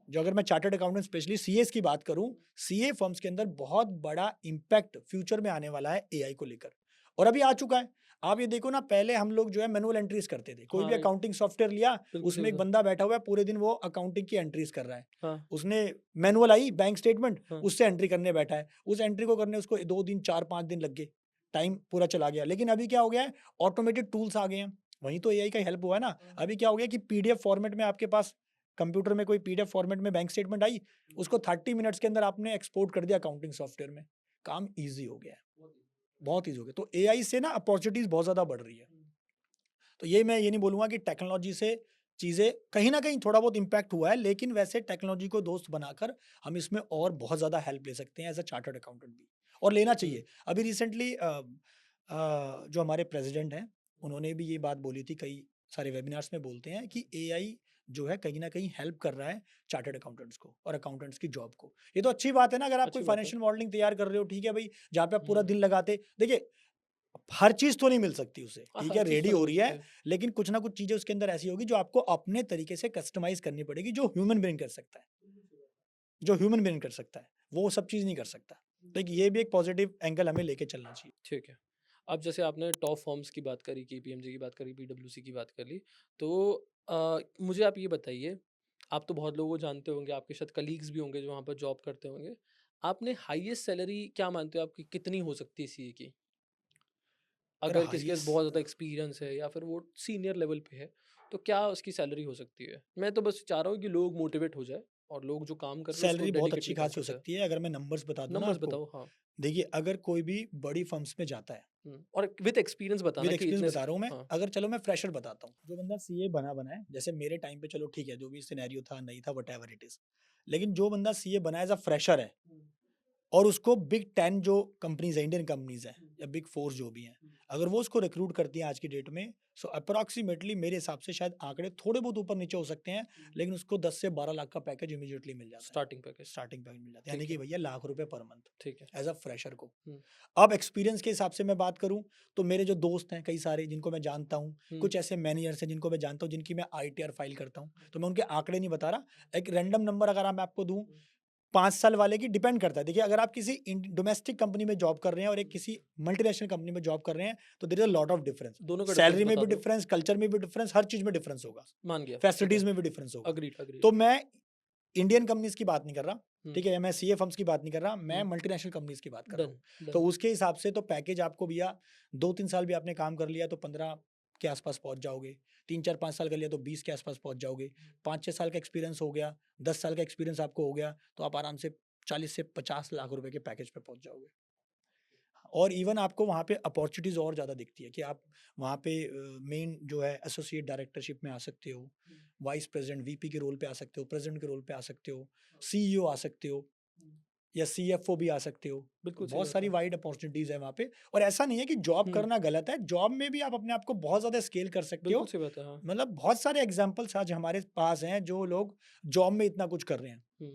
जो अगर मैं चार्टर्ड अकाउंटेंट स्पेशली सीएस की बात करूँ, सीए फर्म्स के अंदर बहुत बड़ा इम्पैक्ट फ्यूचर में आने वाला है एआई को लेकर, और अभी आ चुका है। आप ये देखो ना, पहले हम लोग जो है मैनुअल एंट्रीज़ करते थे। कोई हाँ, भी राइट। अकाउंटिंग सॉफ्टवेयर लिया, बिल्कुल सही उसमें एक बता। बंदा बैठा हुआ है, पूरे दिन वो अकाउंटिंग की एंट्रीज़ कर रहा है। हाँ, उसने मैनुअल आई बैंक स्टेटमेंट, हाँ, उससे एंट्री करने बैठा है। उस एंट्री को करने उसको 2 दिन, 4-5 दिन लग गए। टाइम पूरा चला गया। लेकिन अभी क्या हो गया है, ऑटोमेटेड टूल्स आ गए हैं। वहीं तो एआई का हेल्प हुआ है ना। अभी क्या हो गया कि पीडीएफ फॉर्मेट में आपके पास कंप्यूटर में कोई पीडीएफ फॉर्मेट में बैंक स्टेटमेंट आई, उसको 30 मिनट्स के अंदर आपने एक्सपोर्ट कर दिया अकाउंटिंग सॉफ्टवेयर में। काम ईज़ी हो गया है, बहुत ईज़ी हो गया। तो एआई से ना अपॉर्च्युनिटीज़ बहुत ज़्यादा बढ़ रही है। तो ये मैं ये नहीं बोलूँगा कि टेक्नोलॉजी से चीज़ें कहीं न कहीं थोड़ा बहुत इम्पैक्ट हुआ है, लेकिन वैसे टेक्नोलॉजी को दोस्त बनाकर हम इसमें और बहुत ज़्यादा हेल्प ले सकते हैं एज़ अ चार्टर्ड अकाउंटेंट भी, और लेना हुँ, चाहिए। अभी रिसेंटली जो हमारे प्रेज़िडेंट हैं, उन्होंने भी ये बात बोली थी, कई सारे वेबिनार्स में बोलते हैं कि एआई जो है कहीं न कहीं हेल्प कर रहा है चार्टर्ड अकाउंटेंट्स को और अकाउंटेंट्स की जॉब को। ये तो अच्छी बात है ना, अगर आप कोई अच्छी बात है। फाइनेंशियल मॉडलिंग तैयार कर रहे हो, ठीक है भई, जहाँ पे आप पूरा हुँ, दिन लगाते देखिए, हर चीज़ तो नहीं मिल सकती उसे, ठीक हर है, चीज़ रेडी तो नहीं हो मिल रही सकती है, है। लेकिन कुछ ना कुछ चीज़ें उसके अंदर ऐसी होगी जो आपको अपने तरीके से कस्टमाइज़ करनी पड़ेगी, जो ह्यूमन बीइंग कर सकता है, जो ह्यूमन बीइंग कर सकता है, वो सब चीज़ नहीं कर सकता। तो एक ये भी एक पॉजिटिव एंगल हमें लेके चलना चाहिए। ठीक है। अब जैसे आपने टॉप फर्म्स की बात करी, केपीएमजी की बात करी, पीडब्ल्यूसी की बात कर ली, तो मुझे आप ये बताइए, आप तो बहुत लोगों को जानते होंगे, आपके शायद कलीग्स भी होंगे जो वहाँ पर जॉब करते होंगे। आपने हाईएस्ट सैलरी क्या मानते हो आपकी कितनी हो सकती है सीए की? अगर अगर किसी के पास बहुत हाईएस्ट ज़्यादा एक्सपीरियंस है या फिर वो सीनियर लेवल पे है, तो क्या उसकी सैलरी हो सकती है? मैं तो बस चाह रहा हूँ कि लोग मोटिवेट हो जाएँ और लोग जो काम कर रहे हैं उसको सैलरी बहुत अच्छी डेडिकेटली काम खासी हो करते हैं। सकती है, अगर मैं नंबर्स बता दूँ ना नंबर्स आपको, बताओ? हाँ। देखिए, अगर कोई भी बड़ी फर्म्स में जाता है, और विद एक्सपीरियंस विद बताना कि एक्सपीरियंस इतने बता स रहा हूँ मैं, हाँ। अगर चलो मैं फ्रेशर बताता हूँ, जो बंदा सीए बना है, जैसे मेरे टाइम पे, चलो ठीक है, जो भी सिनेरियो था, नहीं था, व्हाटएवर इट इज़, लेकिन जो बंदा सीए बना एज़ अ फ्रेशर है और उसको बिग 10 जो कंपनीज़ हैं, इंडियन कंपनीज़ हैं या बिग 4 जो भी हैं, अगर वो उसको रिक्रूट करती हैं आज की डेट में, सो अप्रॉक्सिमेटली मेरे हिसाब से शायद आंकड़े थोड़े बहुत ऊपर-नीचे हो सकते हैं, लेकिन उसको 10 से 12 लाख का पैकेज इमीडिएटली मिल जाता है। Starting package. स्टार्टिंग पैकेज मिल जाता है, यानी ठीक कि है, भैया लाख रुपए पर मंथ ठीक है। एज़ अ फ्रेशर को। हुँ, अब एक्सपीरियंस के हिसाब से मैं बात करूँ, तो मेरे जो दोस्त हैं कई सारे जिनको मैं जानता हूँ, हुँ, कुछ ऐसे मैनेजर्स हैं जिनको मैं जानता हूँ, जिनकी मैं आईटीआर फाइल करता हूँ, तो मैं उनके आंकड़े नहीं बता रहा। एक रैंडम नंबर अगर मैं आपको दूँ, 5 साल वाले की डिपेंड करता है। देखिए, अगर आप किसी डोमेस्टिक कंपनी में जॉब कर रहे हैं और एक किसी मल्टीनेशनल कंपनी में जॉब कर रहे हैं, तो there is a lot of difference. दोनों का डिफरेंस सैलरी में बता भी दो। डिफरेंस, कल्चर में भी डिफरेंस, हर चीज़ में डिफरेंस होगा। मान गया, ठीक है। फैसिलिटीज़ में भी डिफरेंस होगा। Agreed, agreed. तो मैं इंडियन कंपनीज़ की बात नहीं कर रहा, हुँ, ठीक है? या मैं सीए फर्म्स की बात नहीं कर रहा, मैं हुँ, मल्टीनेशनल कंपनीज़ की बात कर रहा डन, हूँ। तो डन। उसके हिसाब से तो पैकेज आपको भैया 2-3 साल भी आपने काम कर लिया तो 15 के आस-पास पहुँच जाओगे। 3-4-5 साल कर लिया तो 20 के आस-पास पहुँच जाओगे। 5-6 साल का एक्सपीरियंस हो गया, 10 साल का एक्सपीरियंस आपको हो गया, तो आप आराम से 40 से 50 लाख रुपए के पैकेज पे पहुँच जाओगे। और इवन आपको वहाँ पे अपॉर्च्युनिटीज़ और ज़्यादा दिखती है कि आप वहाँ पे मेन जो है एसोसिएट डायरेक्टरशिप में आ सकते हो, वाइस प्रेज़िडेंट, वीपी के रोल पे आ सकते हो, प्रेज़िडेंट के रोल पे आ सकते हो, सीईओ आ सकते हो या सीएफओ भी आ सकते हो। तो बिल्कुल सही बहुत बात सारी है। वाइड अपॉर्च्युनिटीज़ है वहाँ पे, और ऐसा नहीं है कि जॉब हुँ, करना गलत है, जॉब में भी आप अपने आप को बहुत ज़्यादा स्केल कर सकते बिल्कुल हो। सही बात है, हाँ। मतलब बहुत सारे एग्ज़ाम्पल्स आज हमारे पास हैं जो लोग जॉब में इतना कुछ कर रहे हैं। हुँ,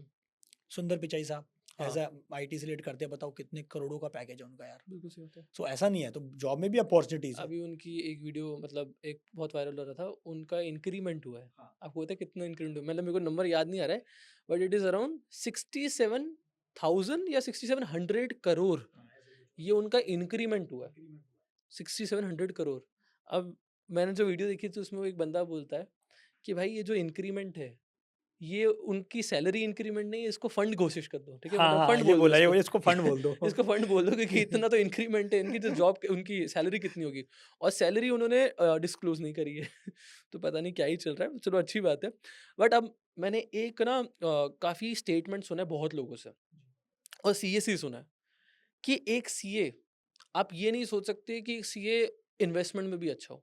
सुंदर पिचाई साहब हाँ, एज़ अ आईटी से रिलेट करते हैं, बताओ कितने करोड़ों का पैकेज है उनका यार। बिल्कुल सही बात है। सो ऐसा नहीं है, तो जॉब में भी अपॉर्च्युनिटीज़ है। अभी उनकी एक वीडियो मतलब एक बहुत वायरल हो रहा था, उनका इंक्रीमेंट हुआ है। हाँ। आपको पता है कितना इंक्रीमेंट हुआ? मतलब मेरे को नंबर याद नहीं आ रहा है, बट इट इज़ अराउंड 67,000 या 6700 करोड़, हाँ, ऐसे कुछ हुआ। ये उनका इंक्रीमेंट हुआ है। इंक्रीमेंट हुआ। 6700 करोड़। अब मैंने जो वीडियो देखी थी उसमें वो एक बंदा बोलता है कि भाई ये जो इंक्रीमेंट है, ये उनकी सैलरी इंक्रीमेंट नहीं है, इसको फंड घोषित कर दो, ठीक है? हाँ, मतलब हाँ, फंड ये बोल दो बोला, इसको। ये इसको फंड बोल दो। इसको फंड बोल दो क्योंकि इतना तो इंक्रीमेंट है, इनकी जो जॉब उनकी सैलरी कितनी होगी और सैलरी उन्होंने डिस्क्लोज़ नहीं करी है। तो पता नहीं क्या ही चल रहा है, चलो अच्छी बात है। बट अब मैंने एक ना काफ़ी स्टेटमेंट सुना है बहुत लोगों से और सीए से ही सुना है कि एक सीए आप ये नहीं सोच सकते कि सीए इन्वेस्टमेंट में भी अच्छा हो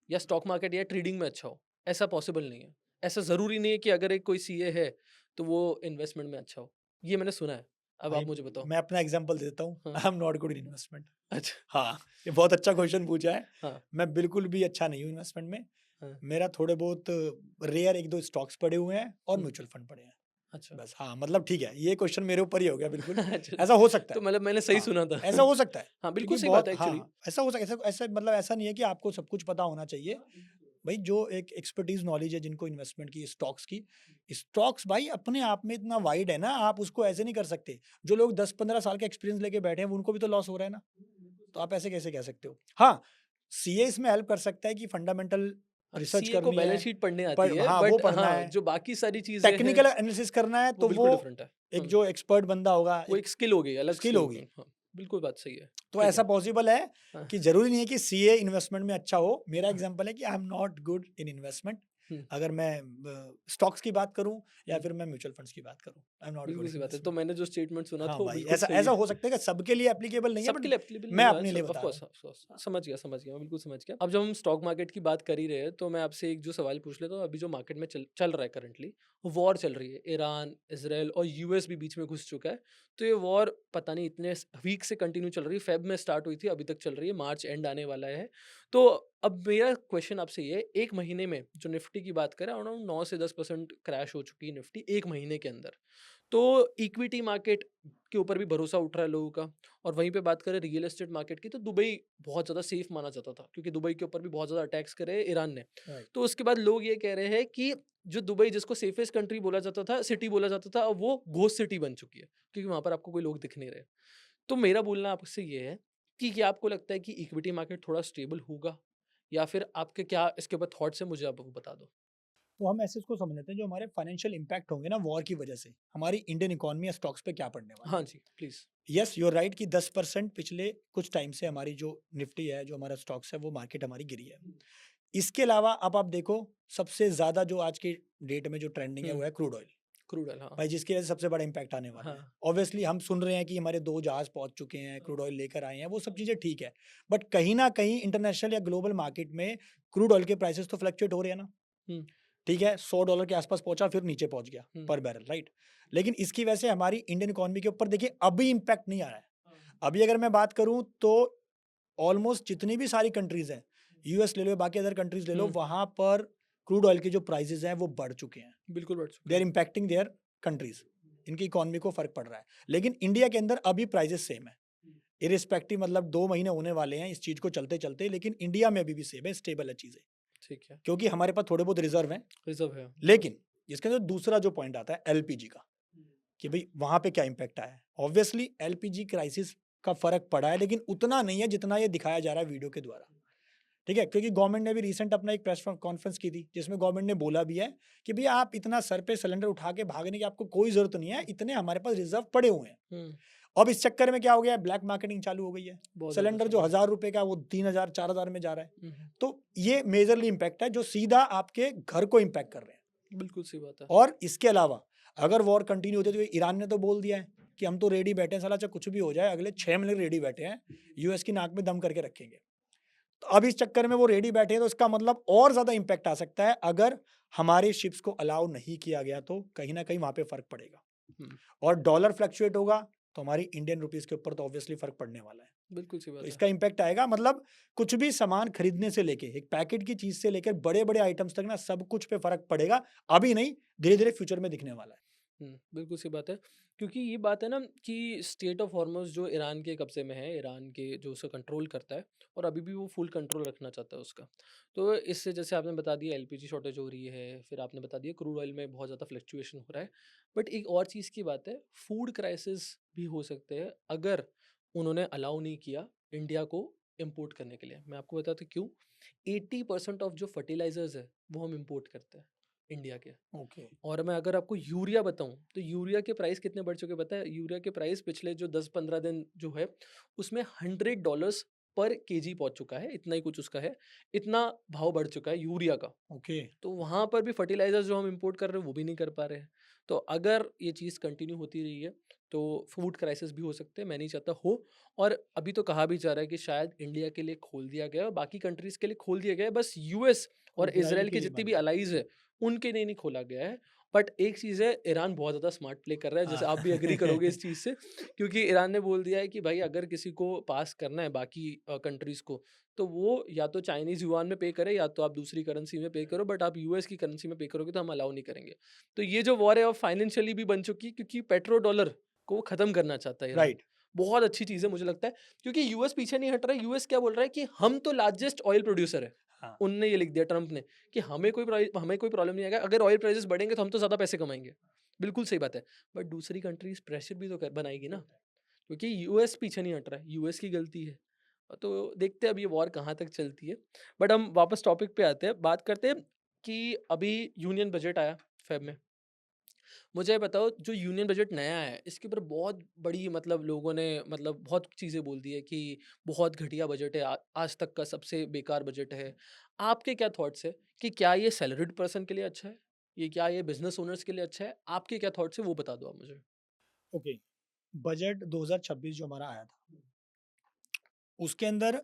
या स्टॉक मार्केट या ट्रेडिंग में अच्छा हो, ऐसा पॉसिबल नहीं है। ऐसा ज़रूरी नहीं है कि अगर एक कोई सीए है, तो वो इन्वेस्टमेंट में अच्छा हो। ये मैंने सुना है, अब भाई आप मुझे बताओ? मैं अपना एग्ज़ाम्पल दे देता हूँ, हाँ, आई am not good in investment. अच्छा, हाँ, ये बहुत अच्छा क्वेश्चन पूछा है। हाँ, मैं बिल्कुल भी अच्छा नहीं हूँ इन्वेस्टमेंट में। हाँ, मेरा थोड़े बहुत रेयर 1-2 स्टॉक्स पड़े हुए हैं और हुँ, म्यूचुअल फंड पड़े हैं। अच्छा। बस हाँ, मतलब ठीक है, ये क्वेश्चन मेरे ऊपर ही हो गया बिल्कुल। चलो, ऐसा हो सकता तो है। मतलब मैंने सही हाँ, सुना था। ऐसा हो सकता है हाँ, बिल्कुल क्योंकि सही बात बहुत है हाँ, एक्चुअली। हाँ, ऐसा हो सकता है, ऐसा ऐसा मतलब ऐसा नहीं है कि आपको सब कुछ पता होना चाहिए। भाई जो एक एक्सपर्टीज़ नॉलेज है जिनको इन्वेस्टमेंट की, स्टॉक्स की, स्टॉक्स भाई अपने आप में इतना वाइड है ना, आप उसको ऐसे नहीं कर सकते। जो लोग 10-15 साल का एक्सपीरियंस लेके बैठे हैं, उनको भी तो लॉस हो रहा है ना। तो आप ऐसे कैसे कह सकते हो? हाँ, सीए इसमें हेल्प कर सकता है कि फंडामेंटल हाँ, रिसर्च सीए को करनी बैलेंस है, शीट पढ़ने आती पर है हाँ, वो बट पढ़ना हाँ, है, जो बाकी सारी चीज़ें हैं, टेक्निकल एनालिसिस करना है, वो तो वो बिल्कुल डिफरेंट है। एक हाँ, जो एक्सपर्ट बंदा होगा, वो एक एक स्किल हो गई, अलग स्किल स्किल हो होगी। गई। हाँ, बिल्कुल बात सही है। तो ठीक ऐसा है। पॉसिबल है हाँ, कि ज़रूरी नहीं है कि सीए इन्वेस्टमेंट में अच्छा हो। मेरा हाँ, एग्ज़ाम्पल है कि I am not good in investment. हुँ, अगर मैं स्टॉक्स की बात करूँ या हुँ। फिर मैं म्यूचुअल फंड्स की बात करूँ, आई एम नॉट गुड बिल्कुल इन सी बात है। तो इन्वेस्टमेंट। मैंने जो स्टेटमेंट सुना था हाँ वो भाई, बिल्कुल ऐसा सही ऐसा है। हो सकता है कि सबके लिए एप्लीकेबल नहीं है, सबके बट लिए एप्लीकेबल मैं नहीं हुआ है, अपने लिए ऑफ बता रहा कोर्स हूँ। ऑफ कोर्स समझ गया, मैं बिल्कुल समझ गया। अब जब हम स्टॉक मार्केट की बात कर ही रहे हैं, तो मैं आपसे एक जो सवाल पूछ लेता हूँ, अभी जो मार्केट में चल चल रहा है करंटली, वॉर चल रही है, ईरान, इज़राइल और यूएस भी बीच में घुस चुका है। तो ये वॉर पता नहीं इतने वीक से कंटिन्यू चल रही है, फ़ेब में स्टार्ट हुई थी, अभी तक चल रही है, मार्च एंड आने वाला है। तो अब मेरा क्वेश्चन आपसे ये है, 1 महीने में जो निफ्टी की बात करें, अराउंड 9 से 10% क्रैश हो चुकी है निफ्टी 1 महीने के अंदर। तो इक्विटी मार्केट के ऊपर भी भरोसा उठ रहा है लोगों का और वहीं पे बात करें रियल एस्टेट मार्केट की तो दुबई बहुत ज़्यादा सेफ माना जाता था क्योंकि दुबई के ऊपर भी बहुत ज़्यादा अटैक्स करे ईरान ने। राइट। तो उसके बाद लोग ये कह रहे हैं कि जो दुबई जिसको सेफेस्ट कंट्री बोला जाता था, सिटी बोला जाता था, अब वो घोस्ट सिटी बन चुकी है क्योंकि वहाँ पर आपको कोई लोग दिख नहीं रहे। तो मेरा बोलना आपसे ये है कि क्या आपको लगता है कि इक्विटी मार्केट थोड़ा स्टेबल होगा या फिर आपके क्या इसके ऊपर थॉट्स है मुझे आप वो बता दो? तो हम ऐसे इसको समझ लेते हैं, जो हमारे फाइनेंशियल इम्पैक्ट होंगे ना वॉर की वजह से, हमारी इंडियन इकोनॉमी या स्टॉक्स पे क्या पड़ने वाले हाँ हैं। जी, please. Yes, you are right कि 10% पिछले कुछ टाइम से हमारी जो निफ्टी है, जो हमारा स्टॉक्स है, वो मार्केट हमारी गिरी है। इसके अलावा अब आप देखो, सबसे ज़्यादा जो आज की डेट में जो ट्रेंडिंग है हुँ, वो है क्रूड ऑयल। क्रूड ऑयल हाँ, भाई जिसकी वजह से सबसे बड़ा इम्पैक्ट आने वाला हाँ, है। ऑब्वियसली हम सुन रहे हैं कि हमारे 2 जहाज़ पहुँच चुके हैं, क्रूड ऑयल लेकर आए हैं, वो सब चीज़ें ठीक है। बट कहीं न कहीं इंटरनेशनल या ग्लोबल मार्केट में क्रूड ऑयल के प्राइसेज़ तो फ्लक्चुएट हो रहे हैं ना। हुँ, ठीक है, $100 के आस-पास पहुँचा, फिर नीचे पहुँच गया हुँ, पर बैरल, राइट? लेकिन इसकी वजह से हमारी इंडियन इकोनॉमी के ऊपर देखिए अभी इम्पैक्ट नहीं आ रहा है। अभी अगर मैं बात करूँ तो ऑलमोस्ट जितनी भी सारी कंट्रीज़ हैं, यूएस ले लो, बाकी अदर कंट्रीज़ ले लो, हुँ, वहाँ पर क्रूड ऑयल के जो प्राइसेज़ हैं वो बढ़ चुके हैं। बिल्कुल बढ़ दे चुका आर है। Impacting their countries. इनकी इकोनॉमी को फ़र्क पड़ रहा है। लेकिन इंडिया के अंदर अभी प्राइसेज़ सेम है। इर्रिस्पेक्टिव मतलब 2 महीने होने वाले हैं इस चीज़ को चलते-चलते, लेकिन इंडिया में अभी भी सेम है, स्टेबल है चीज़ें। ठीक है, क्योंकि हमारे पास थोड़े बहुत रिज़र्व हैं। रिज़र्व है। लेकिन इसके अंदर दूसरा जो पॉइंट आता है एलपीजी का, कि भई वहाँ पे क्या इम्पैक्ट आया है। ऑब्वियसली एलपीजी क्राइसिस का फ़र्क पड़ा है, लेकिन उतना नहीं है जितना ये दिखाया जा रहा है वीडियो के द्वारा। ठीक है? क्योंकि गवर्नमेंट ने भी रिसेंट अपना एक प्रेस कॉन्फ्रेंस की थी, जिसमें गवर्नमेंट ने बोला भी है कि भई आप इतना सर पे सिलेंडर उठा के भागने की आपको कोई ज़रूरत नहीं है, इतने हमारे पास रिज़र्व पड़े हुए हैं। हुँ, अब इस चक्कर में क्या हो गया है, ब्लैक मार्केटिंग चालू हो गई है। बहुत ज़्यादा सिलेंडर जो चल रहा है। ₹1000 का वो 3000 4000 में जा रहा है। हुँ, हुँ, तो ये मेजरली इम्पैक्ट है जो सीधा आपके घर को इम्पैक्ट कर रहे हैं। बिल्कुल सही बात है। और इसके अलावा अगर वॉर कंटिन्यू होती है, तो ईरान ने तो बोल दिया है कि हम तो रेडी बैठे हैं, साला चाहे कुछ भी हो जाए, अगले 6 महीने रेडी बैठे हैं, यूएस की नाक में दम करके रखेंगे। तो अब इस चक्कर में वो रेडी बैठे हैं, तो इसका मतलब और ज़्यादा इम्पैक्ट आ सकता है। अगर हमारे शिप्स को अलाउ नहीं किया गया तो कहीं न कहीं वहाँ पे फ़र्क पड़ेगा। हुँ, और डॉलर फ्लक्चुएट होगा तो हमारी इंडियन रुपीज़ के ऊपर तो ऑब्वियसली फ़र्क पड़ने वाला है। बिल्कुल सही तो बात है। इसका इम्पैक्ट आएगा, मतलब कुछ भी सामान खरीदने से लेके, एक पैकेट की चीज़ से लेकर बड़े-बड़े आइटम्स तक ना, सब कुछ पे फ़र्क पड़ेगा। अभी नहीं, धीरे-धीरे फ्यूचर में दिखने वाला है। हुँ, बिल्कुल सही बात है। क्योंकि ये बात है ना कि स्टेट ऑफ हॉर्मुज़ जो ईरान के कब्ज़े में है, ईरान के जो उसे कंट्रोल करता है और अभी भी वो फुल कंट्रोल रखना चाहता है उसका। तो इससे जैसे आपने बता दिया एलपीजी शॉर्टेज हो रही है, फिर आपने बता दिया क्रूड ऑयल में बहुत ज़्यादा फ्लक्चुएशन हो रहा है। बट एक और चीज़ की बात है, फूड क्राइसिस भी हो सकते हैं अगर उन्होंने अलाउ नहीं किया इंडिया को इम्पोर्ट करने के लिए। मैं आपको बताता हूँ क्यों? 80% ऑफ जो फर्टिलाइज़र्स है, वो हम इम्पोर्ट करते हैं। इंडिया के। ओके। और मैं अगर आपको यूरिया बताऊँ, तो यूरिया के प्राइस कितने बढ़ चुके हैं पता है? यूरिया के प्राइस पिछले जो 10-15 दिन जो है, उसमें $100 पर केजी पहुँच चुका है, इतना ही कुछ उसका है। इतना भाव बढ़ चुका है यूरिया का। ओके। तो वहाँ पर भी फर्टिलाइज़र्स जो हम इम्पोर्ट कर रहे हैं, वो भी नहीं कर पा रहे हैं। तो अगर ये चीज़ कंटिन्यू होती रही है, तो फूड क्राइसिस भी हो सकते हैं, मैं नहीं चाहता हो। और अभी तो कहा भी जा रहा है कि शायद इंडिया के लिए खोल दिया गया है और बाकी कंट्रीज़ के लिए खोल दिया गया है, बस यूएस और और इज़राइल इज़राइल के के लिए जितने बंद भी है। अलाइज़ हैं, उनके लिए नहीं खोला गया है। बट एक चीज़ है, ईरान बहुत ज़्यादा स्मार्ट प्ले कर रहा है, जैसे आप भी एग्री करोगे इस चीज़ से, क्योंकि ईरान ने बोल दिया है कि भाई अगर किसी को पास करना है बाकी कंट्रीज़ को, तो वो या तो चाइनीज़ युआन में पे करे या तो आप दूसरी करेंसी में पे करो, बट आप यूएस की करेंसी में पे करोगे तो हम अलाउ नहीं करेंगे। तो ये जो वॉर है अब फाइनेंशियली भी बन चुकी है, क्योंकि पेट्रो डॉलर को ख़त्म करना चाहता है ईरान। राइट। बहुत अच्छी चीज़ है मुझे लगता है, क्योंकि यूएस पीछे नहीं हट रहा है। यूएस क्या बोल रहा है कि हम तो लार्जेस्ट ऑयल प्रोड्यूसर है। हाँ। उनने ये लिख दिया, ट्रम्प ने, कि हमें कोई प्रॉब्लम नहीं आएगा, अगर ऑयल प्राइसेस बढ़ेंगे तो हम तो ज़्यादा पैसे कमाएँगे। बिल्कुल सही बात है। बट दूसरी कंट्रीज़ प्रेशर भी तो बनाएगी ना, क्योंकि यूएस पीछे नहीं हट रहा है, यूएस की गलती है। तो देखते हैं अब ये वॉर कहाँ तक चलती है। बट हम वापस टॉपिक पे आते हैं, बात करते हैं कि अभी यूनियन बजट आया फ़ेब में। मुझे ये बताओ, जो यूनियन बजट नया है, इसके ऊपर बहुत बड़ी मतलब लोगों ने मतलब बहुत चीज़ें बोल दी है कि बहुत घटिया बजट है, आज तक का सबसे बेकार बजट है। आपके क्या थॉट्स है कि क्या ये सैलरीड पर्सन के लिए अच्छा है? क्या ये बिज़नेस ओनर्स के लिए अच्छा है? आपके क्या थॉट्स है वो बता दो आप मुझे? ओके। बजट 2026 जो हमारा आया था, उसके अंदर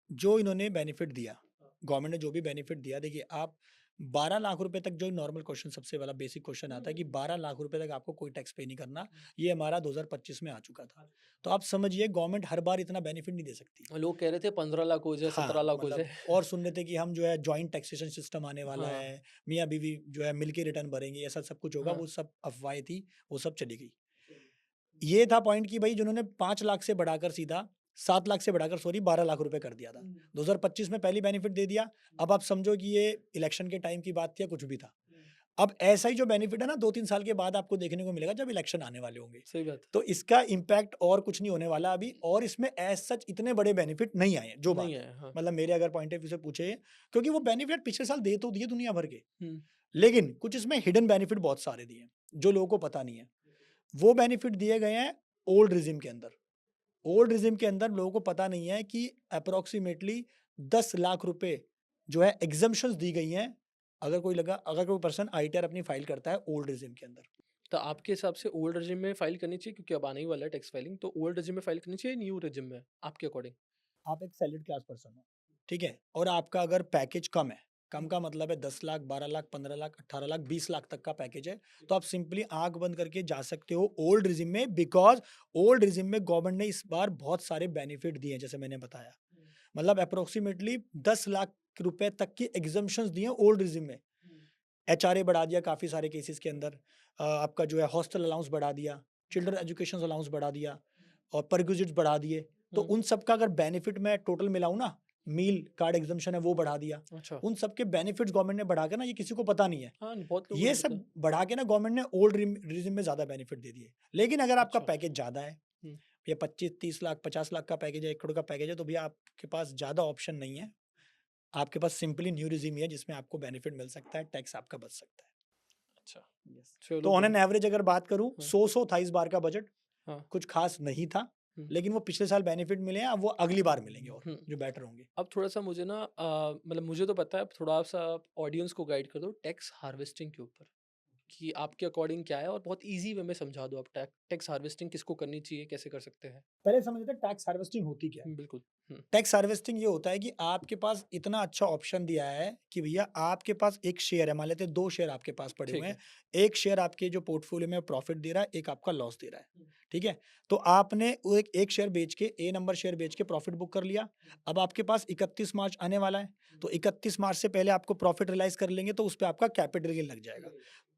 जो इन्होंने बेनिफिट दिया, गवर्नमेंट ने जो भी बेनिफिट दिया, देखिए आप 12 लाख रुपए तक, जो नॉर्मल क्वेश्चन सबसे वाला बेसिक क्वेश्चन आता है कि 12 लाख रुपए तक आपको कोई टैक्स पे नहीं करना, ये हमारा 2025 में आ चुका था। तो आप समझिए गवर्नमेंट हर बार इतना बेनिफिट नहीं दे सकती। लोग कह रहे थे 15 लाख हो जाए, 17 हाँ, लाख हो मतलब जाए। और सुन रहे थे कि हम जो है जॉइंट टैक्सेशन सिस्टम आने वाला हाँ, है, मियाँ-बीवी जो है मिलके रिटर्न भरेंगे, ऐसा सब कुछ होगा, हाँ। वो सब अफ़वाहें थी, वो सब चली गई। ये था पॉइंट कि भई जिन्होंने 5 लाख से बढ़ाकर सीधा 7 लाख से बढ़ाकर सॉरी 12 लाख रुपए कर दिया था। 2025 में पहली बेनिफिट दे दिया। अब आप समझो कि ये इलेक्शन के टाइम की बात थी या कुछ भी था। अब ऐसा ही जो बेनिफिट है ना 2-3 साल के बाद आपको देखने को मिलेगा जब इलेक्शन आने वाले होंगे। सही बात तो इसका इम्पैक्ट और कुछ नहीं होने वाला अभी, और इसमें एज़ सच इतने बड़े बेनिफिट नहीं आए हैं, जो है। नहीं बात है। है, हाँ। मतलब मेरे अगर पॉइंट ऑफ व्यू से पूछे, क्योंकि वो बेनिफिट पिछले साल दे तो दिए दुनिया भर के, हुँ, लेकिन कुछ इसमें हिडन बेनिफिट बहुत सारे दिए हैं, जो लोगों को पता नहीं है। वो बेनिफिट दिए गए हैं ओल्ड रिजिम के अंदर। ओल्ड रिजिम के अंदर लोगों को पता नहीं है कि अप्रोक्सीमेटली 10 लाख रुपए जो है एग्जम्पशंस दी गई हैं, अगर कोई पर्सन आईटीआर अपनी फाइल करता है ओल्ड रिजिम के अंदर। तो आपके हिसाब से ओल्ड रेजिम में फाइल करनी चाहिए, क्योंकि अब आने ही वाला है टैक्स फाइलिंग, तो ओल्ड रेजिम में फाइल करनी चाहिए, न्यू रेजिम में, आपके अकॉर्डिंग? आप एक सैलरीड क्लास पर्सन हो, ठीक है? और आपका अगर पैकेज कम है, कम का मतलब है 10 लाख, 12 लाख, 15 लाख, 18 लाख, 20 लाख तक का पैकेज है, तो आप सिंपली आँख बंद करके जा सकते हो ओल्ड रिजिम में, बिकॉज़ ओल्ड रिजिम में गवर्नमेंट ने इस बार बहुत सारे बेनिफिट दिए हैं, जैसे मैंने बताया। मतलब अप्रोक्सीमेटली 10 लाख रुपए तक की एग्जम्पशंस दिए हैं ओल्ड रिजिम में। एचआरए बढ़ा दिया काफ़ी सारे केसेस के अंदर। आपका जो है हॉस्टल अलाउंस बढ़ा दिया, चिल्ड्रन एजुकेशन अलाउंस बढ़ा दिया और परक्विजिट्स बढ़ा दिए। तो हुँ, उन सब का अगर बेनिफिट मैं टोटल मिलाऊँ ना, मील कार्ड एग्जम्पशन है वो बढ़ा दिया। अच्छा। उन सब के बेनिफिट्स गवर्नमेंट ने बढ़ा के ना, ये किसी को पता नहीं है। हाँ, बहुत लोगों को ये नहीं पता सब है। बढ़ा के ना गवर्नमेंट ने ओल्ड रिजिम में ज़्यादा बेनिफिट दे दिए। लेकिन अगर आपका अच्छा। पैकेज ज़्यादा है, हुँ, या 25-30 लाख, 50 लाख का पैकेज है, 1 करोड़ का पैकेज है, तो भैया आपके पास ज़्यादा ऑप्शन नहीं है। आपके पास सिंपली न्यू रिजिम ही है जिसमें आपको बेनिफिट मिल सकता है, टैक्स आपका बच सकता है। अच्छा। यस। चलो तो ऑन एन बढ़िया। एवरेज अगर बात करूँ, हाँ, 100 था इस बार का बजट, हाँ। कुछ खास नहीं था, हुँ, लेकिन वो पिछले साल बेनिफिट मिले हैं, अब वो अगली बार मिलेंगे और हुँ। जो बेटर होंगे। अब थोड़ा-सा मुझे ना मतलब मुझे तो पता है, अब थोड़ा-सा आप ऑडियंस को गाइड कर दो टैक्स हार्वेस्टिंग के ऊपर, कि आपके अकॉर्डिंग क्या है, और बहुत ईज़ी वे में समझा दो आप टैक्स हार्वेस्टिंग किसको करनी चाहिए, कैसे कर सकते हैं? पहले समझ लेते हैं टैक्स हार्वेस्टिंग होती क्या है। बिल्कुल। हुँ, टैक्स हार्वेस्टिंग ये होता है कि आपके पास इतना अच्छा ऑप्शन दिया है कि भैया आपके पास एक शेयर है, मान लेते हैं 2 शेयर आपके पास पड़े हुए ठीक हैं। है। एक शेयर आपके जो पोर्टफोलियो में प्रॉफिट दे रहा है, एक आपका लॉस दे रहा है, ठीक है? तो आपने वो एक शेयर बेच के, ए नंबर शेयर बेच के प्रॉफिट बुक कर लिया। अब आपके पास 31 मार्च आने वाला है, तो 31 मार्च से पहले आपको प्रॉफिट रियलाइज़ कर लेंगे, तो उसपे आपका कैपिटल गेन लग जाएगा।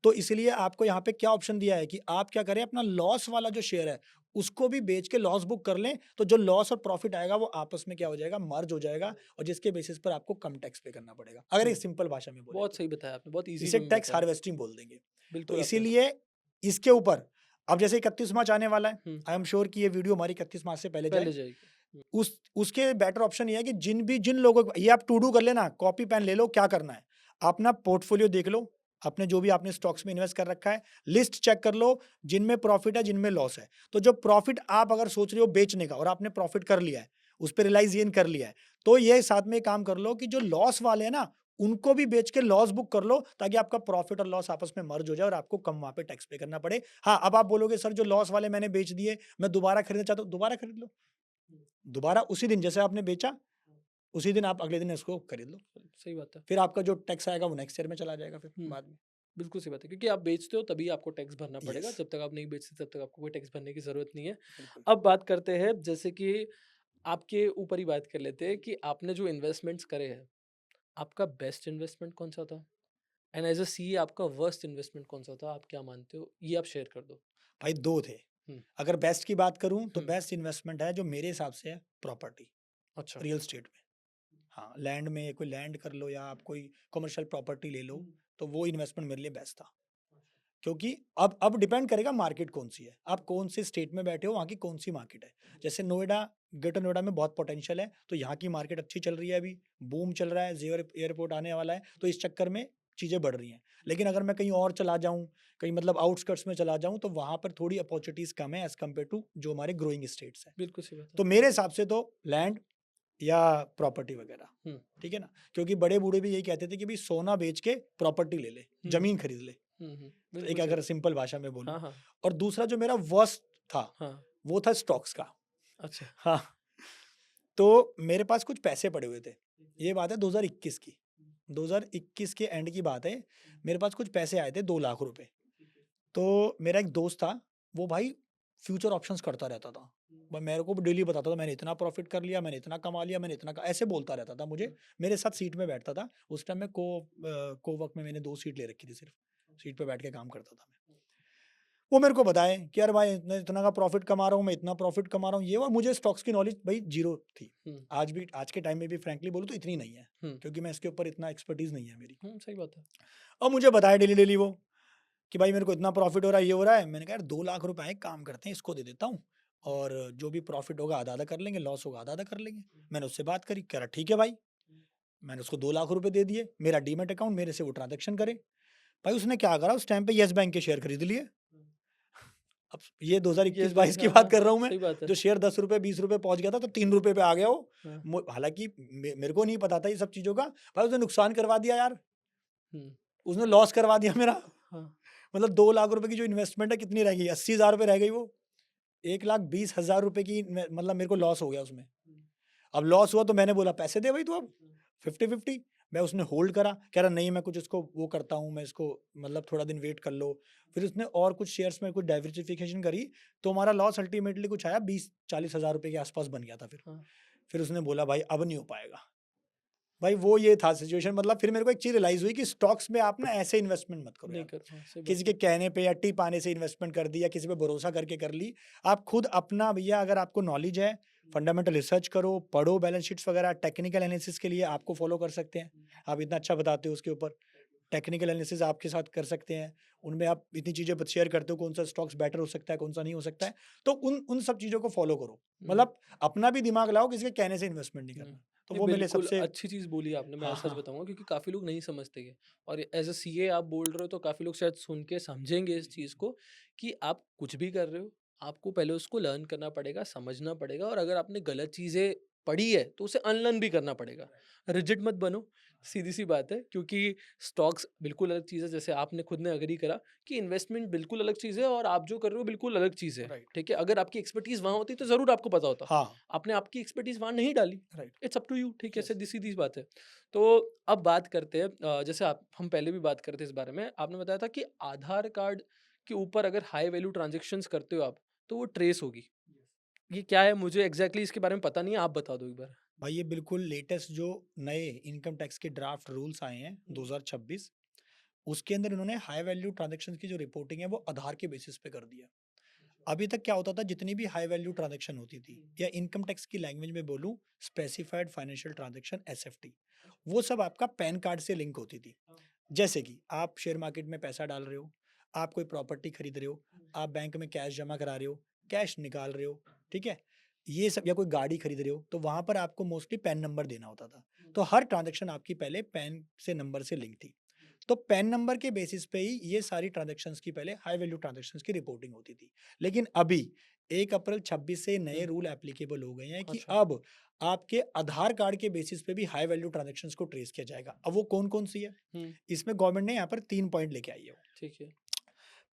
तो इसलिए आपको यहाँ पे क्या ऑप्शन दिया है कि आप क्या करें, अपना लॉस वाला जो शेयर है, उसको भी बेच के लॉस बुक कर लें, तो जो लॉस और प्रॉफिट आएगा वो आपस में क्या हो जाएगा, मर्ज हो जाएगा, और जिसके बेसिस पर आपको कम टैक्स पे करना पड़ेगा। अगर हुँ, एक सिंपल भाषा में बोले बहुत तो। सही बताया आपने, बहुत ईज़ी इसे वे में टैक्स बताया। हार्वेस्टिंग बोल देंगे। तो बिल्कुल आपने। इसीलिए इसके ऊपर अब जैसे 31 मार्च आने वाला है, हुँ, आई एम श्योर कि ये वीडियो हमारी 31 मार्च से पहले जाए। पहले जाएगी। हुँ, उसके बेटर ऑप्शन ये है कि जिन लोगों को, ये आप टू डू कर लेना, कॉपी पेन ले लो, क्या करना है। अपना पोर्टफोलियो देख लो, अपने जो भी आपने स्टॉक्स में इन्वेस्ट कर रखा है, लिस्ट चेक कर लो, जिनमें प्रॉफिट है, जिनमें लॉस है। तो जो प्रॉफिट आप अगर सोच रहे हो बेचने का और आपने प्रॉफिट कर लिया है, उस पे रियलाइज गेन कर लिया है, तो ये साथ में काम कर लो कि जो लॉस वाले हैं ना, उनको भी बेच के लॉस बुक कर लो, ताकि आपका प्रॉफिट और लॉस आपस में मर्ज हो जाए और आपको कम वहाँ पे टैक्स पे करना पड़े। हाँ, अब आप बोलोगे सर जो लॉस वाले मैंने बेच दिए, मैं दोबारा खरीदना चाहता हूँ, दोबारा खरीद लो। दोबारा उसी दिन जैसे आपने बेचा, उसी दिन आप अगले दिन इसको खरीद लो। सही बात है। फिर आपका जो टैक्स आएगा वो नेक्स्ट ईयर में चला जाएगा फिर हुँ, बाद में। बिल्कुल सही बात है क्योंकि आप बेचते हो तभी आपको टैक्स भरना पड़ेगा, यस, जब तक आप नहीं बेचते तब तक आपको कोई टैक्स भरने की ज़रूरत नहीं है। बिल्कुल। अब बात करते हैं जैसे कि आपके ऊपर ही बात कर लेते हैं कि आपने जो इन्वेस्टमेंट्स करे हैं, आपका बेस्ट इन्वेस्टमेंट कौन-सा था? एंड एज़ अ सीए आपका वर्स्ट इन्वेस्टमेंट कौन-सा था? आप क्या मानते हो? ये आप शेयर कर दो। भाई 2 थे। हुँ, अगर बेस्ट की बात करूँ तो हुँ, बेस्ट इन्वेस्टमेंट है जो मेरे हिसाब से है प्रॉपर्टी, अच्छा। रियल एस्टेट में। हाँ, लैंड में कोई लैंड कर लो या आप कोई कमर्शियल प्रॉपर्टी ले लो, तो वो इन्वेस्टमेंट मेरे लिए बेस्ट था। क्योंकि अब डिपेंड करेगा मार्केट कौन-सी है। आप कौन से स्टेट में बैठे हो, वहाँ की कौन-सी मार्केट है। जैसे नोएडा, ग्रेटर नोएडा में बहुत पोटेंशियल है, तो यहाँ की मार्केट अच्छी चल रही है अभी, बूम चल रहा है, ज़ेवर एयरपोर्ट आने वाला है, तो इस चक्कर में चीज़ें बढ़ रही हैं। लेकिन अगर मैं कहीं और चला जाऊँ, कहीं मतलब आउटस्कर्ट्स में चला जाऊँ, तो वहाँ पर थोड़ी अपॉर्च्युनिटीज़ कम है एज़ कम्पेयर टू जो हमारे ग्रोइंग स्टेट्स हैं। बिल्कुल सही बात है। तो मेरे हिसाब से तो लैंड या प्रॉपर्टी वगैरह, हुँ, ठीक है ना? क्योंकि बड़े-बूढ़े भी यही कहते थे कि भई सोना बेच के प्रॉपर्टी ले ले, हुँ, ज़मीन खरीद ले। तो एक बिल्कुल सही अगर बात है। सिंपल भाषा में बोलूँ। हाँ, हाँ, और दूसरा जो मेरा वर्स्ट था, हाँ, वो था स्टॉक्स का। अच्छा। हाँ, तो मेरे पास कुछ पैसे पड़े हुए थे। ये बात है 2021 की। 2021 के एंड की बात है। मेरे पास कुछ पैसे आए थे 2 लाख रुपए। तो मेरा एक दोस्त था, वो भाई फ्यूचर ऑप्शंस करता रहता था। ब मेरे को डेली बताता था मैंने इतना प्रॉफ़िट कर लिया, मैंने इतना कमा लिया, मैंने इतना क ऐसे बोलता रहता था मुझे। मेरे साथ सीट में बैठता था। उस टाइम मैं कोवर्क में मैंने 2 सीट ले रखी थी सिर्फ़। सीट पे बैठ के काम करता था मैं। वो मेरे को बताए कि यार भाई इतना इतना का प्रॉफ़िट कमा रहा हूँ, मैं इतना प्रॉफ़िट कमा रहा हूँ, ये वो मुझे स्टॉक्स की नॉलेज भाई ज़ीरो थी। हुँ, आज के टाइम में भी फ्रैंकली बोलूँ तो इतनी नहीं है, हुँ, क्योंकि मैं इसके ऊपर इतना एक्सपर्टीज़ नहीं है मेरी। सही बात है। और मुझे बताए डेली-डेली वो कि भाई मेरे को इतना प्रॉफ़िट हो रहा है, ये हो रहा है। मैंने कहा यार 2 लाख रुपए हैं, एक काम करते हैं इसको दे देता हूँ और जो भी प्रॉफ़िट होगा आधा-आधा कर लेंगे, लॉस होगा आधा-आधा कर लेंगे। मैंने उससे बात करी, कह रहा ठीक है भाई। मैंने उसको 2 लाख रुपए दे दिए, मेरा डीमैट अकाउंट मेरे से वो ट्रांज़ैक्शन करे। भाई उसने क्या करा उस टाइम पे येस बैंक के शेयर खरीद लिए। अब ये येस बैंक 2021-22 की हाँ, बात हाँ, कर रहा हूँ मैं, सही बात है। जो शेयर ₹10 ₹20 पहुँच गया था तो ₹3 पे आ गया वो। हाँ, हालाँकि मेरे को नहीं पता था ये सब चीज़ों का, भाई उसने नुकसान करवा दिया यार, हुँ, उसने लॉस करवा दिया मेरा। हाँ, मतलब 2 लाख रुपए की जो इन्वेस्टमेंट है कितनी रह गई, 80,000 रुपए रह गई वो। 1,20,000 रुपए की मतलब मेरे को लॉस हो गया उसमें। अब लॉस हुआ तो मैंने बोला पैसे दे भाई तू अब 50-50। मैं उसने होल्ड करा, कह रहा नहीं मैं कुछ इसको वो करता हूँ, मैं इसको मतलब थोड़ा दिन वेट कर लो। फिर उसने और कुछ शेयर्स में कुछ डाइवर्सिफिकेशन करी, तो हमारा लॉस अल्टीमेटली कुछ आया 20-40 हज़ार रुपए के आसपास बन गया था फिर। हाँ, फिर उसने बोला भाई अब नहीं हो पाएगा। भाई वो ये था सिचुएशन, मतलब फिर मेरे को एक चीज़ रियलाइज़ हुई कि स्टॉक्स में आप ना ऐसे इन्वेस्टमेंट मत करो नहीं यार। कर हाँ, सही किसी बात के है। कहने पे या टिप आने से इन्वेस्टमेंट कर दी या किसी पे भरोसा करके कर ली। आप खुद अपना भैया अगर आपको नॉलेज है, फंडामेंटल रिसर्च करो, पढ़ो बैलेंस शीट्स वगैरह, टेक्निकल एनालिसिस के लिए आपको फॉलो कर सकते हैं। आप इतना अच्छा बताते हो उसके ऊपर, टेक्निकल एनालिसिस आपके साथ कर सकते हैं। उनमें आप इतनी चीज़ें शेयर करते हो, कौन-सा स्टॉक्स बेटर हो सकता है, कौन-सा नहीं हो सकता है। तो उन उन सब चीज़ों को फॉलो करो। हुँ, मतलब अपना भी दिमाग लाओ, किसी के कहने से इन्वेस्टमेंट नहीं हुँ। करना। तो नहीं, वो मेरे लिए बिल्कुल सबसे अच्छी चीज़ बोली आपने, मैं हाँ, सच हाँ। बताऊँगा क्योंकि काफ़ी लोग नहीं समझते ये और एज़ अ सीए आप बोल रहे हो तो काफ़ी लोग शायद सुन के समझेंगे इस चीज़ को कि आप कुछ भी कर रहे हो, आपको पहले उसको लर्न करना पड़ेगा, समझना पड़ेगा और अगर आपने गलत चीज़ें पढ़ी है, तो उसे अनलर्न भी करना पड़ेगा। रिजिड मत बनो, सीधी-सी बात है क्योंकि स्टॉक्स बिल्कुल अलग चीज़ है, जैसे आपने खुद ने एग्री करा कि इन्वेस्टमेंट बिल्कुल अलग चीज़ है और आप जो कर रहे हो बिल्कुल अलग चीज़ है, राइट। ठीक है? अगर आपकी एक्सपर्टीज़ वहाँ होती तो ज़रूर आपको पता होता। हाँ, आपने आपकी एक्सपर्टीज़ वहाँ नहीं डाली, right. It's up to you ठीक है, यस। सीधी-सी बात है। तो अब बात करते हैं जैसे आप हम पहले भी बात करते थे इस बारे में, आपने बताया था कि आधार कार्ड के ऊपर अगर हाई वैल्यू ट्रांज़ैक्शंस करते हो आप, तो वो ट्रेस होगी। ये क्या है? मुझे एग्ज़ैक्टली इसके बारे में पता नहीं है, आप बता दो एक बार? भाई ये बिल्कुल लेटेस्ट जो नए इनकम टैक्स के ड्राफ्ट रूल्स आए हैं 2026, उसके अंदर इन्होंने हाई वैल्यू ट्रांजैक्शंस की जो रिपोर्टिंग है वो आधार के बेसिस पे कर दिया। अभी तक क्या होता था, जितनी भी हाई वैल्यू ट्रांजैक्शन होती थी या इनकम टैक्स की लैंग्वेज में बोलूँ स्पेसिफाइड फाइनेंशियल ट्रांजैक्शन एसएफटी, वो सब आपका पैन कार्ड से लिंक होती थी। जैसे कि आप शेयर मार्केट में पैसा डाल रहे हो, आप कोई प्रॉपर्टी खरीद रहे हो, आप बैंक में कैश जमा करा रहे हो, कैश निकाल रहे हो, ठीक है? ये सब, या कोई गाड़ी खरीद रहे हो तो वहाँ पर आपको मोस्टली पैन नंबर देना होता था। तो हर ट्रांजैक्शन आपकी पहले पैन से नंबर से लिंक थी। तो पैन नंबर के बेसिस पे ही ये सारी ट्रांजैक्शंस की पहले हाई वैल्यू ट्रांजैक्शंस की रिपोर्टिंग होती थी। लेकिन अभी 1 अप्रैल 26 से नए हुँ, रूल एप्लीकेबल हो गए हैं कि अच्छा। अब आपके आधार कार्ड के बेसिस पे भी हाई वैल्यू ट्रांजैक्शंस को ट्रेस किया जाएगा। अब वो कौन-कौन सी है? हुँ, इसमें गवर्नमेंट ने यहाँ पर 3 पॉइंट लेके आई है वो। ठीक है।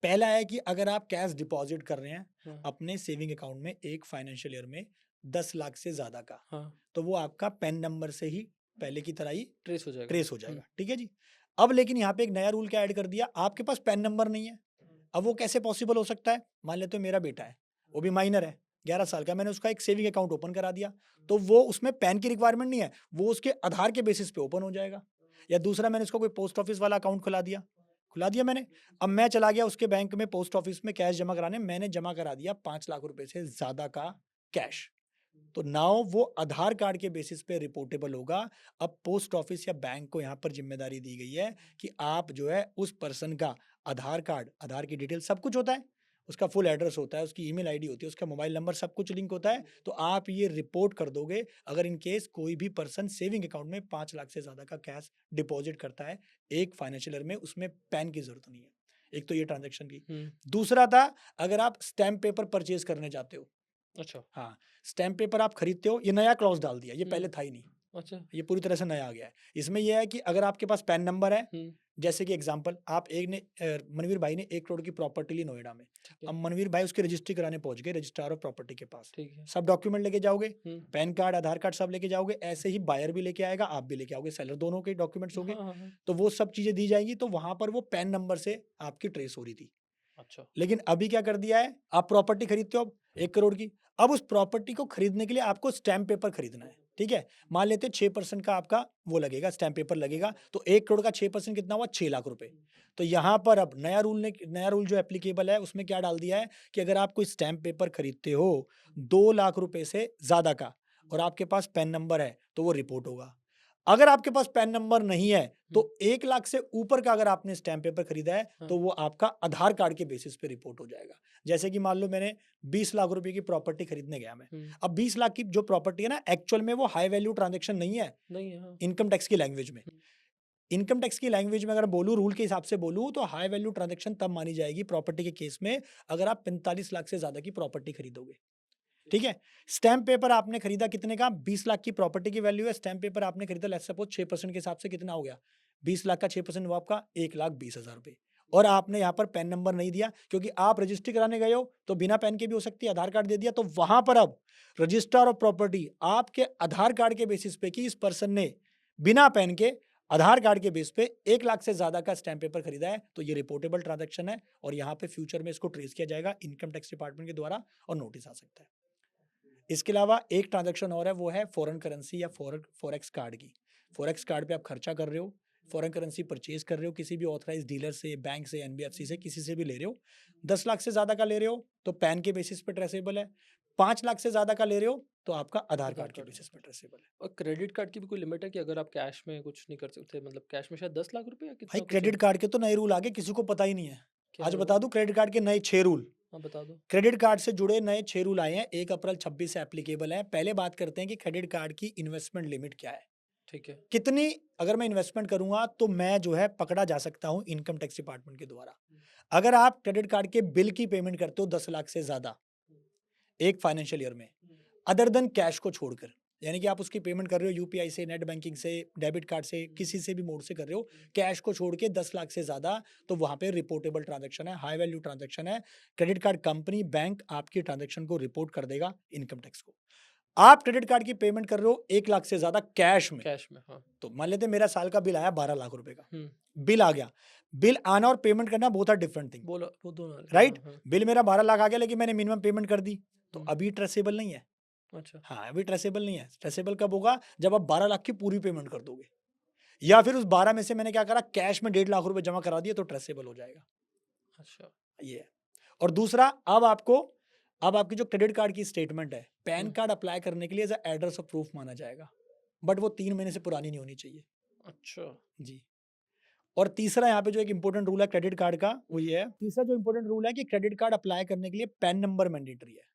पहला है कि अगर आप कैश डिपॉज़िट कर रहे हैं हाँ, अपने सेविंग अकाउंट में एक फाइनेंशियल ईयर में 10 लाख से ज़्यादा का, हाँ, तो वो आपका पैन नंबर से ही पहले की तरह ही ट्रेस हो जाएगा। ट्रेस हो हुँ, जाएगा, ठीक है जी। अब लेकिन यहाँ पे एक नया रूल क्या ऐड कर दिया, आपके पास पैन नंबर नहीं है। अब वो कैसे पॉसिबल हो सकता है? मान लेते हो मेरा बेटा है, वो भी माइनर है, 11 साल का, मैंने उसका एक सेविंग अकाउंट ओपन करा दिया, तो वो उसमें पैन की रिक्वायरमेंट नहीं है, वो उसके आधार के बेसिस पे ओपन हो जाएगा। या दूसरा, मैंने उसको कोई पोस्ट ऑफिस वाला अकाउंट खुला दिया मैंने। अब मैं चला गया उसके बैंक में पोस्ट ऑफिस में कैश जमा कराने, मैंने जमा करा दिया 5 लाख रुपए से ज़्यादा का कैश। तो नाउ वो आधार कार्ड के बेसिस पे रिपोर्टेबल होगा। अब पोस्ट ऑफिस या बैंक को यहाँ पर जिम्मेदारी दी गई है कि आप जो है उस पर्सन का आधार कार्ड, आधार की डिटेल सब कुछ होता है, उसका फुल एड्रेस होता है, उसकी ईमेल आईडी होती है, उसका मोबाइल नंबर, सब कुछ लिंक होता है। तो आप ये रिपोर्ट कर दोगे अगर इन केस कोई भी पर्सन सेविंग अकाउंट में 5 लाख से ज़्यादा का कैश डिपॉजिट करता है एक फाइनेंशियल ईयर में, उसमें पैन की ज़रूरत नहीं है। एक तो ये ट्रांज़ैक्शन की। हुँ, दूसरा था, अगर आप स्टैम्प पेपर परचेज़ करने जाते हो, अच्छा। हाँ, स्टैम्प पेपर आप खरीदते हो, ये नया क्लॉज़ डाल दिया, ये हुँ, पहले था ही नहीं। अच्छा। ये पूरी तरह से नया आ गया है। इसमें ये है कि अगर आपके पास पैन नंबर है, हुँ, जैसे कि एग्ज़ाम्पल आप मनवीर भाई ने 1 करोड़ की प्रॉपर्टी ली नोएडा में। ठीक है, अब मनवीर भाई उसकी रजिस्ट्री कराने पहुँच गए रजिस्ट्रार ऑफ प्रॉपर्टी के पास। ठीक है। सब डॉक्यूमेंट लेके जाओगे, हुँ, पैन कार्ड, आधार कार्ड सब लेके जाओगे, ऐसे ही बायर भी लेके आएगा, आप भी लेके आओगे, सेलर दोनों के डॉक्यूमेंट्स हाँ, होंगे। हाँ, हाँ। तो वो सब चीज़ें दी जाएँगी, तो वहाँ पर वो पैन नंबर से आपकी ट्रेस हो रही थी। अच्छा। लेकिन अभी क्या कर दिया है, आप प्रॉपर्टी खरीदते हो अब 1 करोड़ की, अब उस प्रॉपर्टी को खरीदने के लिए आपको स्टैम्प पेपर खरीदना है, ठीक है? मान लेते हैं 6% का आपका वो लगेगा, स्टैम्प पेपर लगेगा, तो 1 करोड़ का 6% कितना हुआ? 6 लाख रुपए। तो यहाँ पर अब नया रूल जो एप्लीकेबल है, उसमें क्या डाल दिया है कि अगर आप कोई स्टैम्प पेपर खरीदते हो 2 लाख रुपए से ज़्यादा का और आपके पास पैन नंबर है, तो वो रिपोर्ट होगा। अगर आपके पास पैन नंबर नहीं है, तो हुँ, 1 लाख से ऊपर का अगर आपने स्टैम्प पेपर खरीदा है, हाँ, तो वो आपका आधार कार्ड के बेसिस पे रिपोर्ट हो जाएगा। जैसे कि मान लो मैंने 20 लाख रुपए की प्रॉपर्टी खरीदने गया मैं। हुँ, अब 20 लाख की जो प्रॉपर्टी है ना, एक्चुअल में वो हाई वैल्यू ट्रांज़ैक्शन नहीं है, नहीं है, हाँ। इनकम टैक्स की लैंग्वेज में। हुँ, इनकम टैक्स की लैंग्वेज में अगर बोलूँ, रूल के हिसाब से बोलूँ, तो हाई वैल्यू ट्रांज़ैक्शन तब मानी जाएगी प्रॉपर्टी के केस में, अगर आप 45 लाख से ज़्यादा की प्रॉपर्टी खरीदोगे। ठीक है? स्टैम्प पेपर आपने खरीदा कितने का? 20 लाख की प्रॉपर्टी की वैल्यू है, स्टैम्प पेपर आपने खरीदा लेट्स सपोज़ 6% के हिसाब से कितना हो गया? 20 लाख का 6% हुआ आपका 1,20,000 रुपए, और आपने यहाँ पर पैन नंबर नहीं दिया क्योंकि आप रजिस्ट्री कराने गए हो, तो बिना पैन के भी हो सकती है, आधार कार्ड दे दिया, तो वहाँ पर अब रजिस्ट्रार ऑफ प्रॉपर्टी आपके आधार कार्ड के बेसिस पे कि इस पर्सन ने बिना पैन के आधार कार्ड के बेस पे 1 लाख से ज़्यादा का स्टैम्प पेपर खरीदा है, तो ये रिपोर्टेबल ट्रांज़ैक्शन है और यहाँ पे फ्यूचर में इसको ट्रेस किया जाएगा इनकम टैक्स डिपार्टमेंट के द्वारा और नोटिस आ सकता है। इसके अलावा एक ट्रांज़ैक्शन और है, वो है फ़ॉरेन करेंसी या फ़ॉरेक्स कार्ड की। फ़ॉरेक्स कार्ड पे आप खर्चा कर रहे हो, फ़ॉरेन करेंसी परचेज़ कर रहे हो किसी भी ऑथराइज़्ड डीलर से, बैंक से, एनबीएफसी से, किसी से भी ले रहे हो। 10 लाख से ज़्यादा का ले रहे हो, तो पैन के बेसिस पे ट्रेसेबल है। 5 लाख से ज़्यादा का ले रहे हो, तो आपका आधार आधार कार्ड के कार्ड बेसिस होता पे है। ट्रेसेबल है। और क्रेडिट कार्ड की भी कोई लिमिट है कि अगर आप कैश में कुछ नहीं कर सकते, मतलब कैश में शायद 10 लाख रुपए या भाई कितना कुछ है? क्रेडिट कार्ड के तो नए रूल आ गए, किसी को पता ही नहीं है। क्या आज है वो? बता दूँ क्रेडिट कार्ड के नए 6 रूल। हाँ, बता दो। क्रेडिट कार्ड से जुड़े नए 6 रूल आए हैं, 1 अप्रैल 26 से एप्लीकेबल है। पहले बात करते हैं कि क्रेडिट कार्ड की इन्वेस्टमेंट लिमिट क्या है? ठीक है। कितनी अगर मैं इन्वेस्टमेंट करूँगा तो मैं जो है पकड़ा जा सकता हूँ इनकम टैक्स डिपार्टमेंट के द्वारा। अगर आप क्रेडिट कार्ड के बिल की पेमेंट करते हो 10 लाख से ज़्यादा एक फाइनेंशियल ईयर में, अदर देन कैश को छोड़कर, यानी कि आप उसकी पेमेंट कर रहे हो यूपीआई से, नेट बैंकिंग से, डेबिट कार्ड से, किसी से भी मोड से कर रहे हो, कैश को छोड़ के 10 लाख से ज़्यादा, तो वहाँ पे रिपोर्टेबल ट्रांज़ैक्शन है, हाई वैल्यू ट्रांज़ैक्शन है। क्रेडिट कार्ड कंपनी, बैंक आपकी ट्रांज़ैक्शन को रिपोर्ट कर देगा इनकम टैक्स को। आप क्रेडिट कार्ड की पेमेंट कर रहे हो 1 लाख से ज़्यादा कैश में, कैश में, हाँ। तो मान लेते हैं मेरा साल का बिल आया 12 लाख रुपए का, हुँ, बिल आ गया। बिल आना और पेमेंट करना बोथ आर डिफरेंट थिंग, बोला वो दोनों अलग है, राइट? हाँ, हाँ। बिल मेरा 12 लाख आ गया लेकिन मैंने मिनिमम पेमेंट कर दी, तो हुँ, अभी ट्रेसेबल नहीं है। अच्छा, हाँ, अभी ट्रेसेबल नहीं है। ट्रेसेबल कब होगा? जब आप 12 लाख की पूरी पेमेंट कर दोगे, या फिर उस 12 में से मैंने क्या करा, कैश में 1.5 लाख रुपए जमा करा दिए, तो ट्रेसेबल हो जाएगा। अच्छा। ये है। और दूसरा, अब आपकी जो क्रेडिट कार्ड की स्टेटमेंट है, पैन हुँ, कार्ड अप्लाई करने के लिए as a address of proof माना जाएगा। बट वो 3 महीने से पुरानी नहीं होनी चाहिए। अच्छा। जी। और तीसरा यहाँ पे जो एक इंपॉर्टेंट रूल है क्रेडिट कार्ड का, वो ये है, तीसरा जो इंपॉर्टेंट रूल है कि क्रेडिट कार्ड अप्लाई करने के लिए पैन नंबर मैंडेटरी है।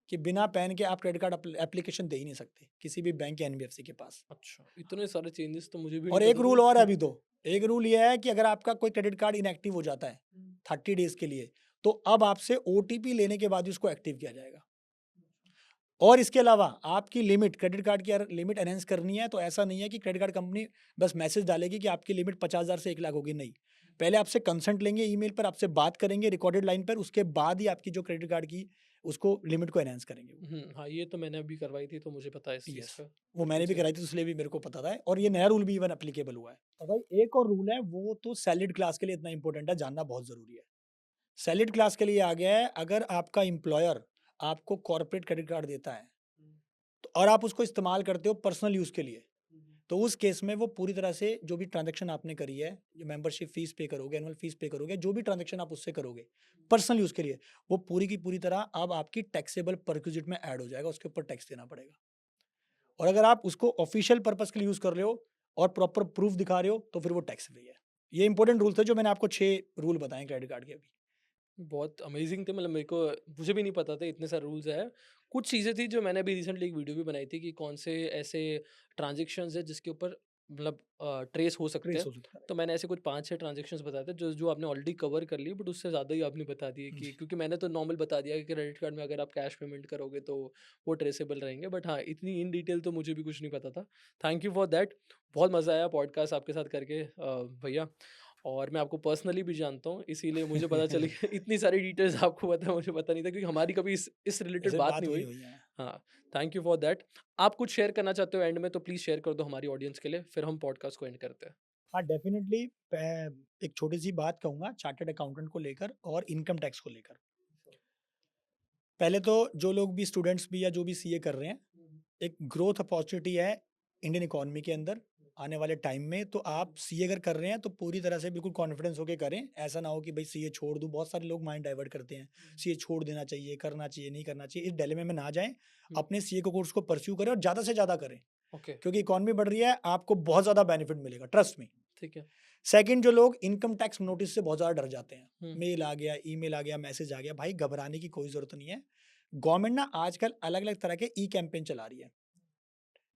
कि बिना पैन के आप क्रेडिट कार्ड एप्लीकेशन दे ही नहीं सकते किसी भी बैंक या एनबीएफसी के पास। अच्छा, इतने सारे चेंजेस तो मुझे भी नहीं और एक पता रूल और है थे। अभी तो, एक रूल ये है कि अगर आपका कोई क्रेडिट कार्ड इनएक्टिव हो जाता है 30 डेज के लिए, तो अब आपसे ओटीपी लेने के बाद ही उसको एक्टिव किया जाएगा। और इसके अलावा आपकी लिमिट, क्रेडिट कार्ड की अगर लिमिट एनहेंस करनी है तो ऐसा नहीं है कि क्रेडिट कार्ड कंपनी बस मैसेज डालेगी कि आपकी लिमिट 50,000 से 1 लाख होगी, नहीं। पहले आपसे कंसेंट लेंगे, ईमेल पर आपसे बात करेंगे रिकॉर्डेड लाइन पर, उसके बाद ही आपकी जो क्रेडिट कार्ड की उसको लिमिट को एनहेंस करेंगे वो। हाँ, ये तो मैंने अभी करवाई थी तो मुझे पता है इस चीज़ यस, का। वो बिल्कुल मैंने भी सही। कराई थी, तो इसलिए भी मेरे को पता था, और ये नया रूल भी इवन एप्लीकेबल हुआ है। और भाई एक और रूल है, वो तो सैलरीड क्लास के लिए इतना इंपॉर्टेंट है, जानना बहुत ज़रूरी है। सैलरीड क्लास के लिए आ गया है, अगर आपका एम्प्लॉयर आपको कॉर्पोरेट क्रेडिट कार्ड देता है तो और आप उसको इस्तेमाल करते हो पर्सनल यूज़ के लिए, तो उस केस में वो पूरी तरह से जो भी ट्रांजैक्शन आपने करी है, जो मेंबरशिप फीस पे करोगे, एनुअल फीस पे करोगे, जो भी ट्रांजैक्शन आप उससे करोगे पर्सनल यूज़ के लिए, वो पूरी की पूरी तरह अब आपकी टैक्सेबल परक्विजिट में ऐड हो जाएगा, उसके ऊपर टैक्स देना पड़ेगा। और अगर आप उसको ऑफिशियल पर्पस के लिए यूज़ कर रहे हो और प्रॉपर प्रूफ दिखा रहे हो, तो फिर वो टैक्स फ्री है। ये इंपॉर्टेंट रूल थे जो मैंने आपको 6 रूल बताए क्रेडिट कार्ड के अभी। बहुत अमेजिंग थे, मतलब मेरे को मुझे भी नहीं पता था इतने सारे रूल्स हैं। कुछ चीज़ें थी जो मैंने अभी रिसेंटली एक वीडियो भी बनाई थी कि कौन से ऐसे ट्रांज़ैक्शंस हैं जिसके ऊपर मतलब ट्रेस हो सकते ट्रेस हैं। हो सकता है। तो मैंने ऐसे कुछ 5-6 ट्रांज़ैक्शंस बताए थे जो जो आपने ऑलरेडी कवर कर लिए, बट उससे ज़्यादा ही आपने बता दिए कि जी, क्योंकि मैंने तो नॉर्मल बता दिया कि क्रेडिट कार्ड में अगर आप कैश पेमेंट करोगे तो वो ट्रेसेबल रहेंगे। बट हाँ, इतनी इन डिटेल तो मुझे भी कुछ नहीं पता था। Thank you for that. बहुत मज़ा आया पॉडकास्ट आपके साथ करके भैया। और मैं आपको पर्सनली भी जानता हूँ, इसीलिए मुझे पता चली इतनी सारी डिटेल्स आपको पता है, मुझे पता नहीं था क्योंकि हमारी कभी इस रिलेटेड ऐसे बात बात नहीं हुई हुई। हुई है। हाँ, थैंक यू फॉर दैट। आप कुछ शेयर करना चाहते हो एंड में तो प्लीज़ शेयर कर दो हमारी ऑडियंस के लिए, फिर हम पॉडकास्ट को एंड करते हैं। हाँ, डेफ़िनिटली मैं एक छोटी-सी बात कहूँगा चार्टर्ड अकाउंटेंट को लेकर और इनकम टैक्स को लेकर। पहले तो जो लोग भी स्टूडेंट्स भी या जो भी सीए कर रहे हैं, एक ग्रोथ अपॉर्च्युनिटी है इंडियन इकोनॉमी के अंदर आने वाले टाइम में। तो आप सीए अगर कर रहे हैं तो पूरी तरह से बिल्कुल कॉन्फिडेंस होके करें। ऐसा ना हो कि भाई सीए छोड़ दूँ, बहुत सारे लोग माइंड डाइवर्ट करते हैं, सीए छोड़ देना चाहिए, करना चाहिए, नहीं करना चाहिए, इस डिलेमे में ना जाएँ। हुँ, अपने सीए को कोर्स को परस्यू करें और ज़्यादा से ज़्यादा करें, ओके, क्योंकि इकोनॉमी बढ़ रही है, आपको बहुत ज़्यादा बेनिफिट मिलेगा, ट्रस्ट मी। ठीक है। सेकंड, जो लोग इनकम टैक्स नोटिस से बहुत ज़्यादा डर जाते हैं, हुँ, मेल आ गया, ईमेल आ गया, मैसेज आ गया, भाई घबराने की कोई ज़रूरत नहीं है। गवर्नमेंट ना आजकल अलग-अलग तरह के ई कैंपेन चला रही है।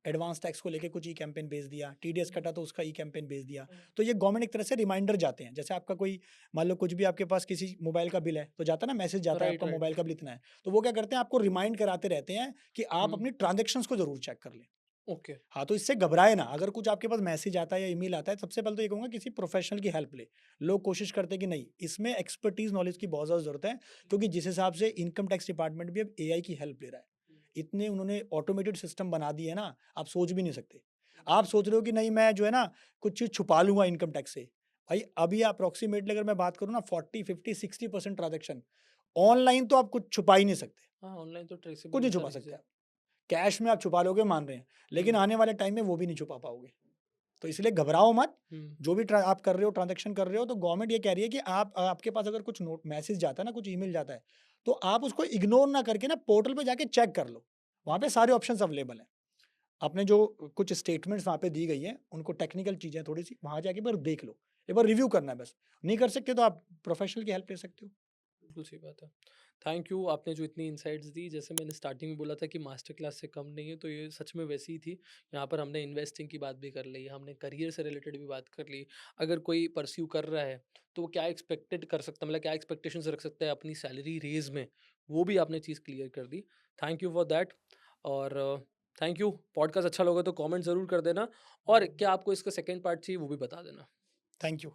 एडवांस टैक्स को लेके कुछ ई कैंपेन भेज दिया, टीडीएस कटा तो उसका ई कैंपेन भेज दिया। तो ये गवर्नमेंट एक तरह से रिमाइंडर जाते हैं, जैसे आपका कोई मान लो कुछ भी आपके पास किसी मोबाइल का बिल है, तो जाता है ना मैसेज जाता है राइट, आपका राइट। मोबाइल का बिल इतना है। तो वो क्या करते हैं, आपको रिमाइंड कराते रहते हैं कि आप हुँ, अपनी ट्रांज़ैक्शंस को ज़रूर चेक कर लें। ओके, हाँ, तो इससे घबराए ना, अगर कुछ आपके पास मैसेज आता है या ईमेल आता है, सबसे पहले तो ये कहूँगा किसी प्रोफेशनल की हेल्प ले। लोग कोशिश करते हैं कि नहीं, इसमें एक्सपर्टीज़ नॉलेज की बहुत ज़्यादा ज़रूरत है, क्योंकि जिस हिसाब से इनकम टैक्स डिपार्टमेंट भी अब एआई की हेल्प ले रहा है। इतने उन्होंने ऑटोमेटेड सिस्टम बना दिए हैं ना, आप सोच भी नहीं सकते। आप सोच रहे हो कि नहीं मैं जो है ना, कुछ चीज़ छुपा लूँगा इनकम टैक्स से। भाई अभी अप्रॉक्सिमेटली अगर मैं बात करूँ ना 40, 50, 60% ट्रांज़ैक्शन ऑनलाइन, तो आप कुछ छुपा ही नहीं सकते, हाँ, ऑनलाइन तो कुछ ट्रेसेबल नहीं है छुपा सारी सकते चीज़ें। आप। कैश में आप छुपा लोगे मान रहे हैं, लेकिन हुँ, आने वाले टाइम में वो भी नहीं छुपा पाओगे। तो इसलिए घबराओ मत, हुँ, जो भी आप कर रहे हो, ट्रांज़ैक्शन कर रहे हो, तो गवर्नमेंट ये कह रही है कि आप आपके पास अगर कुछ नोट मैसेज जाता है ना, कुछ ईमेल जाता है, तो आप उसको इग्नोर ना करके ना पोर्टल पे जाके चेक कर लो। वहाँ पे सारे ऑप्शंस अवेलेबल हैं। आपने जो कुछ स्टेटमेंट्स वहाँ पे दी गई हैं, उनको टेक्निकल चीज़ें थोड़ी-सी वहाँ जाके एक बार देख लो। एक बार रिव्यू करना है बस। नहीं कर सकते तो आप प्रोफेशनल की हेल्प ले सकते हो। बिल्कुल सही बात है। थैंक यू, आपने जो इतनी इनसाइट्स दी, जैसे मैंने स्टार्टिंग में बोला था कि मास्टर क्लास से कम नहीं है, तो ये सच में वैसी ही थी। यहाँ पर हमने इन्वेस्टिंग की बात भी कर ली, हमने करियर से रिलेटेड भी बात कर ली। अगर कोई परस्यू कर रहा है, तो वो क्या एक्सपेक्टेड कर सकता है, मतलब क्या एक्सपेक्टेशंस रख सकता है अपनी सैलरी रेज़ में, वो भी आपने चीज़ क्लियर कर दी। Thank you for that. और थैंक यू। पॉडकास्ट अच्छा लगा तो कमेंट ज़रूर कर देना और क्या आपको इसका सेकंड पार्ट चाहिए, वो भी बता देना। Thank you.